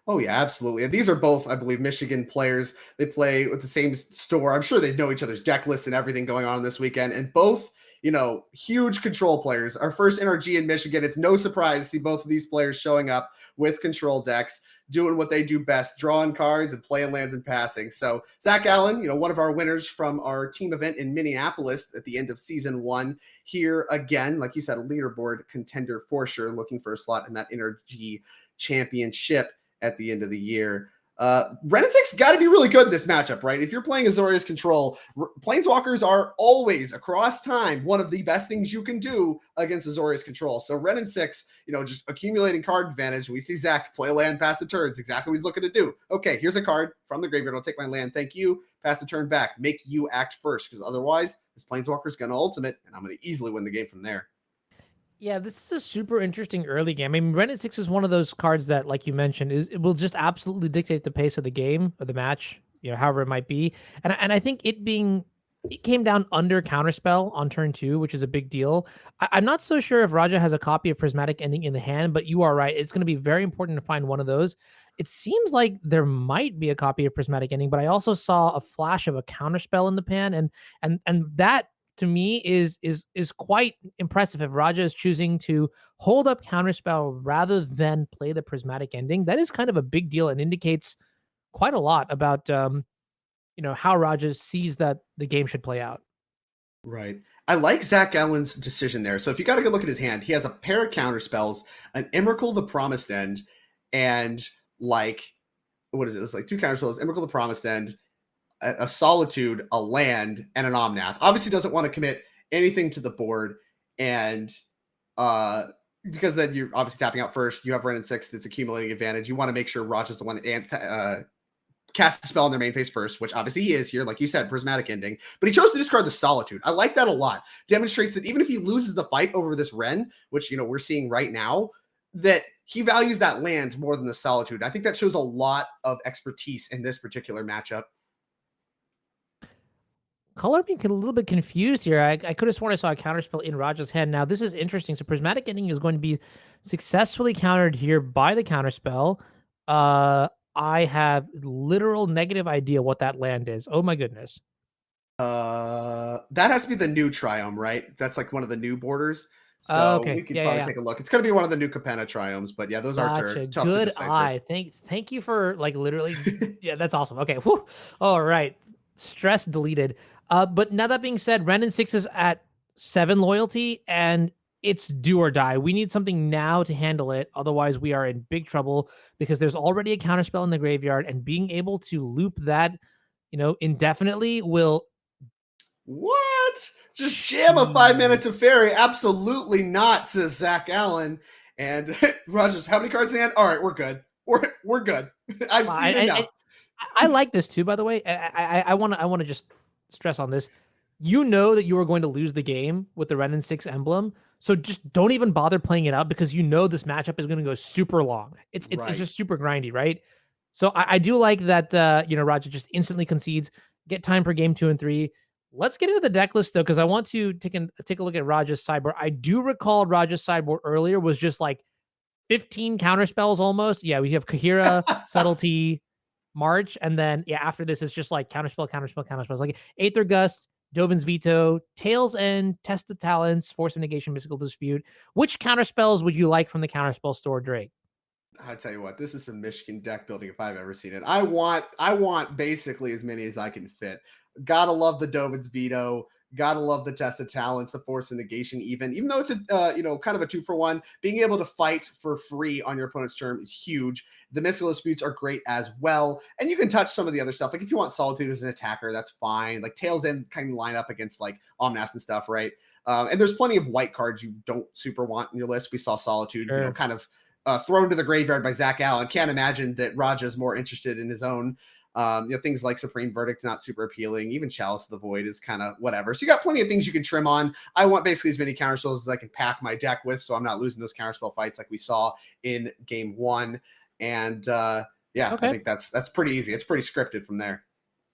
Oh, yeah, absolutely. And these are both, I believe, Michigan players. They play with the same store. I'm sure they know each other's deck lists and everything going on this weekend. And both, huge control players. Our first NRG in Michigan. It's no surprise to see both of these players showing up with control decks, doing what they do best, drawing cards and playing lands and passing. So Zach Allen, one of our winners from our team event in Minneapolis at the end of season 1, here again, like you said, a leaderboard contender for sure, looking for a slot in that NRG championship at the end of the year. Wrenn and Six got to be really good in this matchup, right? If you're playing Azorius Control, Planeswalkers are always, across time, one of the best things you can do against Azorius Control. So Wrenn and Six, just accumulating card advantage. We see Zach play a land, pass the turn. It's exactly what he's looking to do. Okay, here's a card from the graveyard. I'll take my land. Thank you. Pass the turn back. Make you act first, because otherwise, this Planeswalker's going to ultimate, and I'm going to easily win the game from there. Yeah, this is a super interesting early game. I mean, Wrenn and Six is one of those cards that, like you mentioned, it will just absolutely dictate the pace of the game or the match, however it might be. And I think it being it came down under Counterspell on turn 2, which is a big deal. I'm not so sure if Raja has a copy of Prismatic Ending in the hand, but you are right. It's going to be very important to find one of those. It seems like there might be a copy of Prismatic Ending, but I also saw a flash of a Counterspell in the pan, and that to me is quite impressive. If Raja is choosing to hold up Counterspell rather than play the Prismatic Ending, that is kind of a big deal and indicates quite a lot about how Raja sees that the game should play out. Right. I like Zach Allen's decision there. So if you got a good look at his hand, he has a pair of counter spells, an Emrakul the Promised End, and like, what is it? It's like 2 counter spells, Emrakul the Promised End, a Solitude, a land, and an Omnath. Obviously doesn't want to commit anything to the board, and because then you're obviously tapping out first. You have Wrenn and Six that's accumulating advantage. You want to make sure Raja's the one cast a spell on their main phase first, which obviously he is here, like you said, Prismatic Ending. But he chose to discard the Solitude. I like that a lot. Demonstrates that even if he loses the fight over this Wrenn, which we're seeing right now, that he values that land more than the Solitude. I think that shows a lot of expertise in this particular matchup. Color being a little bit confused here. I could have sworn I saw a counterspell in Raja's hand. Now, this is interesting. So Prismatic Ending is going to be successfully countered here by the counterspell. I have literal negative idea what that land is. Oh my goodness. That has to be the new Triome, right? That's like one of the new borders. So Okay. we could Yeah, probably take a look. It's going to be one of the new Capenna Triomes, but yeah, those are tough Good to decipher. eye. Thank you for like literally. Yeah, that's awesome. Okay. Whew. All right. Stress deleted. But now that being said, Wrenn and Six is at 7 loyalty, and it's do or die. We need something now to handle it. Otherwise, we are in big trouble because there's already a counterspell in the graveyard, and being able to loop that, indefinitely will. What? Just jam a 5 minutes of Teferi? Absolutely not, says Zach Allen. And Rogers, how many cards in hand? All right, we're good. We're good. I've seen enough. I like this too, by the way. I want to just stress on this. You know that you are going to lose the game with the Wrenn and Six emblem, so just don't even bother playing it out because you know this matchup is going to go super long. It's just super grindy, right? So I do like that. Raja just instantly concedes. Get time for game 2 and 3. Let's get into the deck list though, because I want to take a look at Raja's sideboard. I do recall Raja's sideboard earlier was just like 15 counter spells almost. Yeah, we have Kahira, Subtlety, March, and then after this it's just like counterspell, counterspell, counterspells. Like Aether Gust, Dovin's Veto, Tail's End, Test of Talents, Force of Negation, Mystical Dispute. Which counterspells would you like from the counterspell store, Drake? I tell you what, this is some Michigan deck building if I've ever seen it. I want basically as many as I can fit. Gotta love the Dovin's Veto. Gotta love the Test of Talents, the Force of Negation, even though it's a kind of a 2-for-1. Being able to fight for free on your opponent's turn is huge. The Mystical Disputes are great as well, and you can touch some of the other stuff. Like if you want Solitude as an attacker, that's fine. Like Tail's End kind of line up against like Omnath and stuff, right? And there's plenty of white cards you don't super want in your list. We saw Solitude, Sure. kind of thrown to the graveyard by Zach Allen. Can't imagine that Raja's more interested in his own. Things like Supreme Verdict, not super appealing. Even Chalice of the Void is kind of whatever. So you got plenty of things you can trim on. I want basically as many counterspells as I can pack my deck with, so I'm not losing those counterspell fights like we saw in game 1. And okay. I think that's pretty easy. It's pretty scripted from there.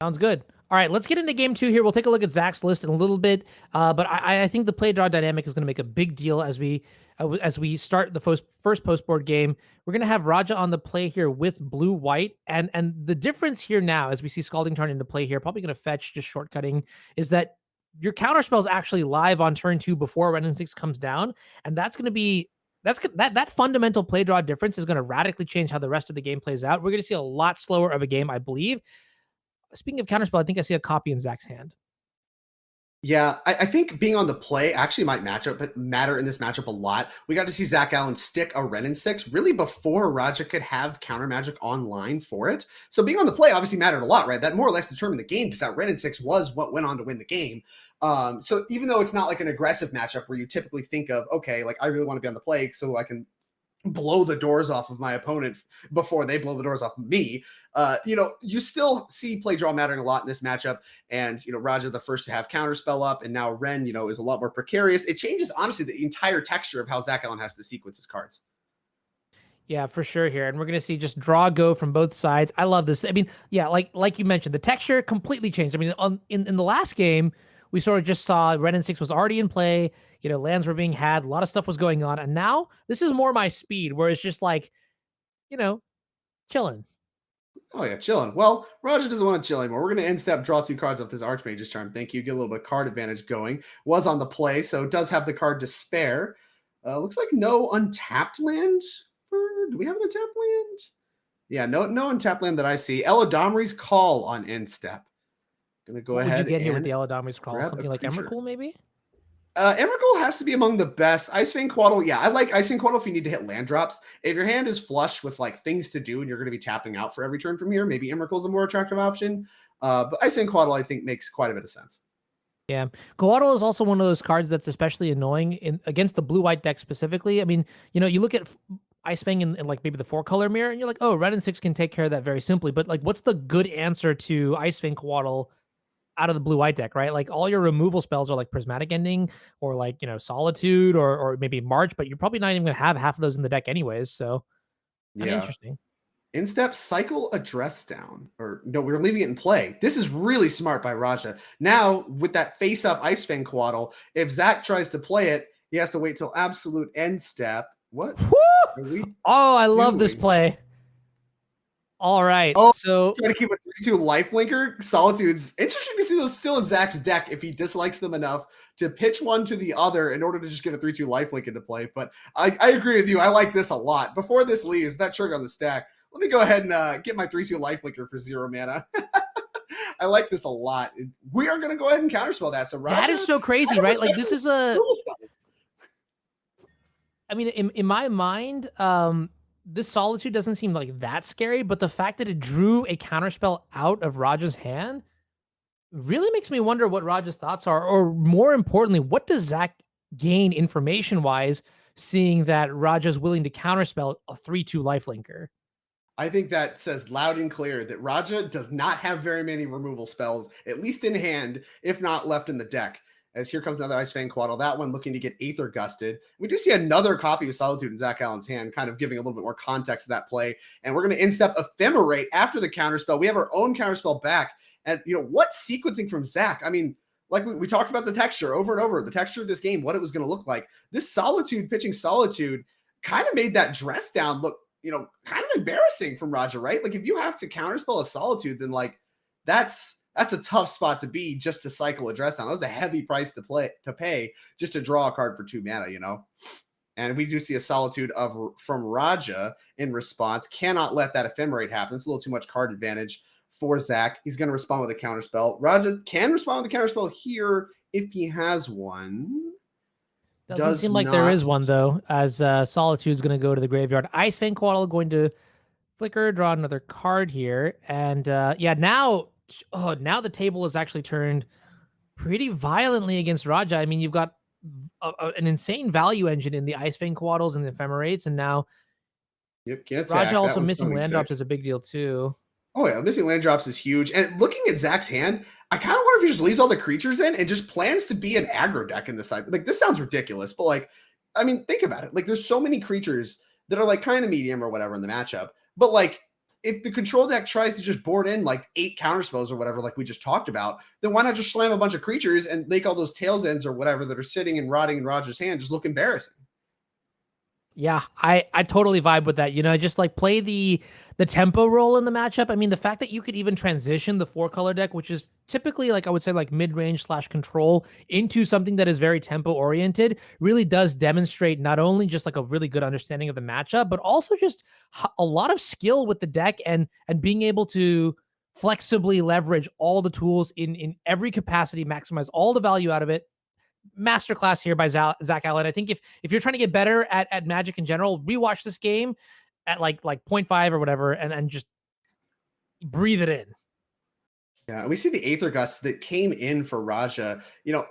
Sounds good. All right, let's get into game 2 here. We'll take a look at Zach's list in a little bit, but I think the play draw dynamic is going to make a big deal as we start the first post board game. We're going to have Raja on the play here with blue white, and the difference here now, as we see Scalding Tarn into play here, probably going to fetch just shortcutting, is that your counterspell is actually live on turn 2 before Wrenn and Six comes down, and that's going to be that fundamental play draw difference is going to radically change how the rest of the game plays out. We're going to see a lot slower of a game, I believe. Speaking of counterspell, I think I see a copy in Zach's hand. Yeah, I think being on the play actually might matter in this matchup a lot. We got to see Zach Allen stick a Wrenn and Six really before Raja could have counter magic online for it. So being on the play obviously mattered a lot, right? That more or less determined the game because that Wrenn and Six was what went on to win the game. So even though it's not like an aggressive matchup where you typically think of, okay, like I really want to be on the play so I can blow the doors off of my opponent before they blow the doors off of me. You still see play draw mattering a lot in this matchup. And, Raja, the first to have counterspell up, and now Wrenn, is a lot more precarious. It changes, honestly, the entire texture of how Zach Allen has to sequence his cards. Yeah, for sure here. And we're gonna see just draw go from both sides. I love this. I mean, yeah, like you mentioned, the texture completely changed. I mean, in the last game, we sort of just saw Wrenn and Six was already in play. You know, lands were being had, a lot of stuff was going on, and now this is more my speed, where it's just like, you know, chilling. Oh yeah, chilling. Well, Raja doesn't want to chill anymore. We're going to end step, draw 2 cards off this Archmage's turn. Thank you. Get a little bit of card advantage going. Was on the play, so does have the card to spare. Looks like no untapped land. Do we have an untapped land? Yeah, no untapped land that I see. Eladamri's Call on end step. Gonna go What would ahead you get here with and the Eladamri's Crawl? grab a Something like creature. Emrakul, maybe? Emrakul has to be among the best. Ice-Fang Coatl, yeah, I like Ice-Fang Coatl if you need to hit land drops. If your hand is flush with like things to do and you're going to be tapping out for every turn from here, maybe Emrakul's a more attractive option. But Ice-Fang Coatl, I think, makes quite a bit of sense. Yeah, Coatl is also one of those cards that's especially annoying in against the blue-white deck specifically. I mean, you know, you look at Ice-Fang in like maybe the 4-color mirror, and you're like, oh, Wrenn and Six can take care of that very simply. But like, what's the good answer to Ice-Fang Coatl out of the blue-white deck, right? Like all your removal spells are like Prismatic Ending or like, you know, Solitude or maybe March, but you're probably not even gonna have half of those in the deck anyways. So kind of Yeah. interesting. Instep, cycle address down. Or no, we're leaving it in play. This is really smart by Raja. Now, with that face-up Ice-Fang Coatl, if Zach tries to play it, he has to wait till absolute end step. What are we Oh, I love this doing? play. All right, Oh, so trying to keep a 3/2 lifelinker. Solitude's interesting to see those still in Zach's deck if he dislikes them enough to pitch one to the other in order to just get a 3/2 lifelink into play. But I agree with you. I like this a lot. Before this leaves, that trigger on the stack, let me go ahead and get my 3/2 lifelinker for 0 mana. I like this a lot. We are going to go ahead and counterspell that. So Raja, that is so crazy, right? Like this is a, I mean, in my mind, this Solitude doesn't seem like that scary, but the fact that it drew a counterspell out of Raja's hand really makes me wonder what Raja's thoughts are, or more importantly, what does Zach gain information wise, seeing that Raja's willing to counterspell a 3/2 lifelinker? I think that says loud and clear that Raja does not have very many removal spells, at least in hand, if not left in the deck. As here comes another Ice-Fang Coatl, that one looking to get Aether Gusted. We do see another copy of Solitude in Zach Allen's hand, kind of giving a little bit more context to that play. And we're going to instep Ephemerate after the counterspell. We have our own counterspell back. And, you know, what sequencing from Zach? I mean, like we talked about the texture over and over, the texture of this game, what it was going to look like. This Solitude, pitching Solitude, kind of made that dress down look, you know, kind of embarrassing from Raja, right? Like if you have to counterspell a Solitude, then like that's a tough spot to be just to cycle a dress down. That was a heavy price to pay just to draw a card for 2 mana, you know? And we do see a Solitude from Raja in response. Cannot let that Ephemerate happen. It's a little too much card advantage for Zach. He's going to respond with a counterspell. Raja can respond with a counterspell here if he has one. Doesn't seem like there is one though, as Solitude's going to go to the graveyard. Ice-Fang Coatl going to flicker, draw another card here, and yeah, now the table is actually turned pretty violently against Raja. I mean, you've got an insane value engine in the Ice-Fang Coatls and the Ephemerates, and now Raja also missing land drops is a big deal too. Oh yeah, missing land drops is huge. And looking at Zach's hand, I kind of wonder if he just leaves all the creatures in and just plans to be an aggro deck in this side. Like this sounds ridiculous, but like, I mean, think about it. Like there's so many creatures that are like kind of medium or whatever in the matchup. But like if the control deck tries to just board in like 8 counterspells or whatever, like we just talked about, then why not just slam a bunch of creatures and make all those tails ends or whatever that are sitting and rotting in Raja's hand just look embarrassing? Yeah, I totally vibe with that. You know, just like play the tempo role in the matchup. I mean, the fact that you could even transition the 4-color deck, which is typically like I would say like mid-range / control, into something that is very tempo oriented, really does demonstrate not only just like a really good understanding of the matchup, but also just a lot of skill with the deck and being able to flexibly leverage all the tools in every capacity, maximize all the value out of it. Masterclass here by Zach Allen. I think if you're trying to get better at Magic in general, rewatch this game at like 0.5 or whatever, and just breathe it in. Yeah, and we see the Aether Gusts that came in for Raja. You know,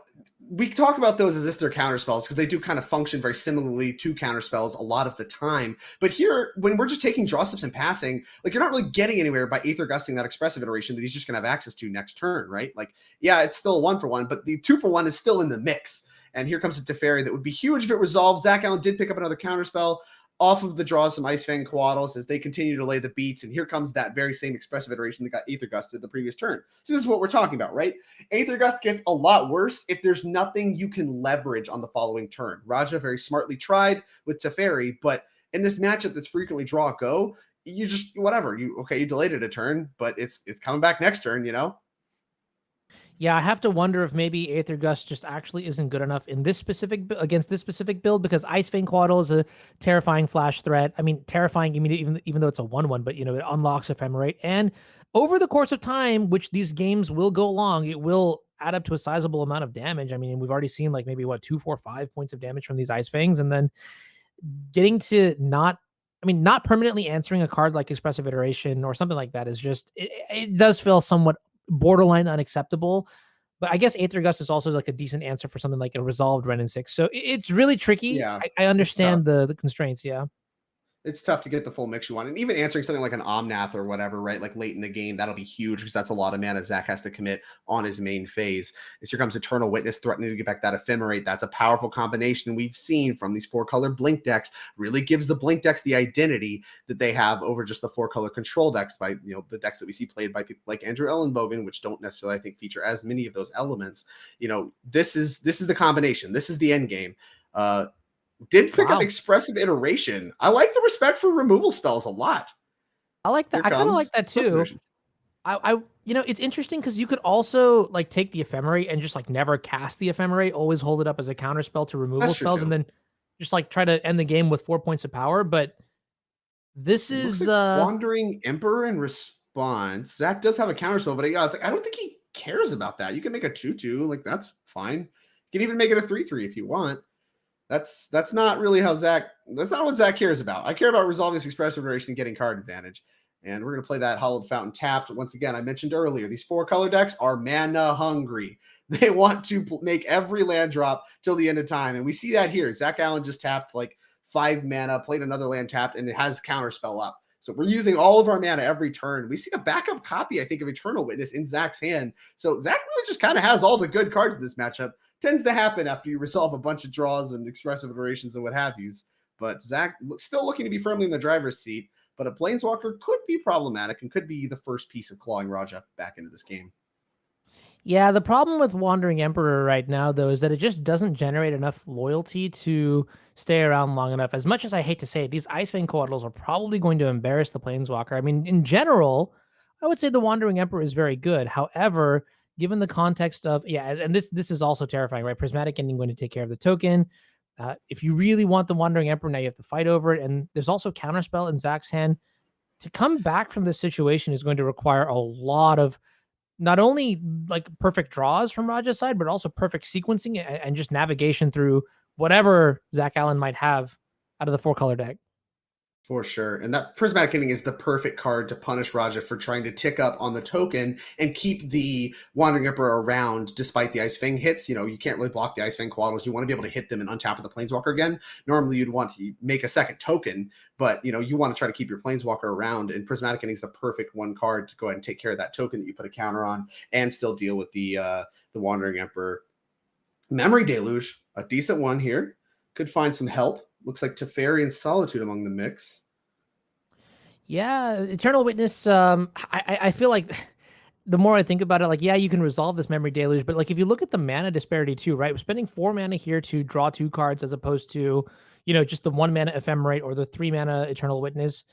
we talk about those as if they're counterspells because they do kind of function very similarly to counterspells a lot of the time. But here, when we're just taking draw steps and passing, like you're not really getting anywhere by Aether Gusting that expressive iteration that he's just going to have access to next turn, right? Like, yeah, it's still a 1-for-1, but the 2-for-1 is still in the mix. And here comes a Teferi that would be huge if it resolves. Zach Allen did pick up another counterspell. off of the draws from Ice-Fang Coatls as they continue to lay the beats. And here comes that very same Expressive Iteration that got Aether Gusted the previous turn. So this is what we're talking about, right? Aether Gust gets a lot worse if there's nothing you can leverage on the following turn. Raja very smartly tried with Teferi, but in this matchup that's frequently draw go, you just, whatever. You delayed it a turn, but it's coming back next turn, you know? Yeah, I have to wonder if maybe Aether Gust just actually isn't good enough in this specific against this specific build, because Ice-Fang Coatl is a terrifying flash threat. I mean, terrifying even though it's a 1/1, but it unlocks Ephemerate, and over the course of time, which these games will go long, it will add up to a sizable amount of damage. I mean, we've already seen like maybe 2, 4, 5 points of damage from these Ice Fangs, and then getting to not permanently answering a card like Expressive Iteration or something like that is just, it does feel somewhat borderline unacceptable. But I guess Aether Gust is also like a decent answer for something like a resolved Wrenn and Six. So it's really tricky. Yeah, I understand the constraints. Yeah. it's tough to get the full mix you want. And even answering something like an Omnath or whatever, right? Like late in the game, that'll be huge because that's a lot of mana Zach has to commit on his main phase. As here comes Eternal Witness threatening to get back that Ephemerate. That's a powerful combination we've seen from these 4-color Blink decks. Really gives the Blink decks the identity that they have over just the 4-color control decks by, the decks that we see played by people like Andrew Ellenbogen, which don't necessarily, I think, feature as many of those elements. This is the combination. This is the end game. Did pick up Expressive Iteration. I like the respect for removal spells a lot. I like that. I kind of like that too. It's interesting because you could also like take the Ephemerate and just like never cast the Ephemerate, always hold it up as a counter spell to removal spells, and then just like try to end the game with 4 points of power. But this is Wandering Emperor in response. Zach does have a counter spell, but I was like, I don't think he cares about that. You can make a 2/2, like that's fine. You can even make it a 3/3 if you want. That's not really how Zach. That's not what Zach cares about. I care about resolving this Expressive Iteration and getting card advantage. And we're going to play that Hollowed Fountain tapped. Once again, I mentioned earlier, these 4-color decks are mana hungry. They want to make every land drop till the end of time. And we see that here. Zach Allen just tapped like 5 mana, played another land tapped, and it has Counterspell up. So we're using all of our mana every turn. We see a backup copy, I think, of Eternal Witness in Zach's hand. So Zach really just kind of has all the good cards in this matchup. Tends to happen after you resolve a bunch of draws and Expressive Iterations and what have yous. But Zach still looking to be firmly in the driver's seat. But a Planeswalker could be problematic and could be the first piece of clawing Raja back into this game. Yeah, the problem with Wandering Emperor right now, though, is that it just doesn't generate enough loyalty to stay around long enough. As much as I hate to say it, these Ice-Fang Coatls are probably going to embarrass the Planeswalker. I mean, in general, I would say the Wandering Emperor is very good. However, given the context of, and this is also terrifying, right? Prismatic Ending going to take care of the token. If you really want the Wandering Emperor, now you have to fight over it. And there's also Counterspell in Zach's hand. To come back from this situation is going to require a lot of not only like perfect draws from Raja's side, but also perfect sequencing and just navigation through whatever Zach Allen might have out of the 4-color deck. For sure. And that Prismatic Ending is the perfect card to punish Raja for trying to tick up on the token and keep the Wandering Emperor around despite the Ice-Fang hits. You can't really block the Ice-Fang Coatls. You want to be able to hit them and untap with the Planeswalker again. Normally, you'd want to make a second token, but, you want to try to keep your Planeswalker around, and Prismatic Ending is the perfect one card to go ahead and take care of that token that you put a counter on and still deal with the Wandering Emperor. Memory Deluge, a decent one here. Could find some help. Looks like Teferi and Solitude among the mix. Yeah, Eternal Witness, I feel like the more I think about it, like, you can resolve this Memory Deluge, but like if you look at the mana disparity too, right? We're spending 4 mana here to draw 2 cards as opposed to, just the 1 mana Ephemerate or the 3 mana Eternal Witness.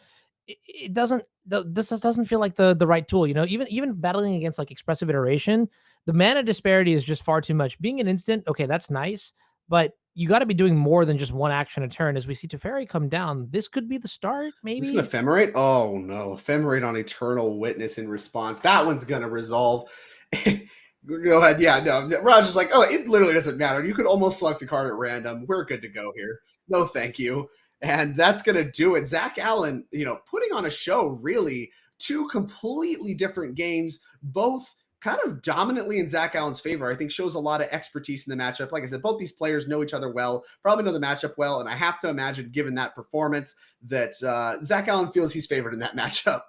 This doesn't feel like the right tool. Even battling against like Expressive Iteration, the mana disparity is just far too much. Being an instant, okay, that's nice, but you got to be doing more than just one action a turn. As we see Teferi come down, this could be the start, maybe. This is an Ephemerate? Oh, no. Ephemerate on Eternal Witness in response. That one's going to resolve. Go ahead. Yeah, no. Roger's like, it literally doesn't matter. You could almost select a card at random. We're good to go here. No, thank you. And that's going to do it. Zach Allen, putting on a show, really. 2 completely different games, both kind of dominantly in Zach Allen's favor. I think shows a lot of expertise in the matchup. Like I said, both these players know each other well, probably know the matchup well, and I have to imagine, given that performance, that Zach Allen feels he's favored in that matchup.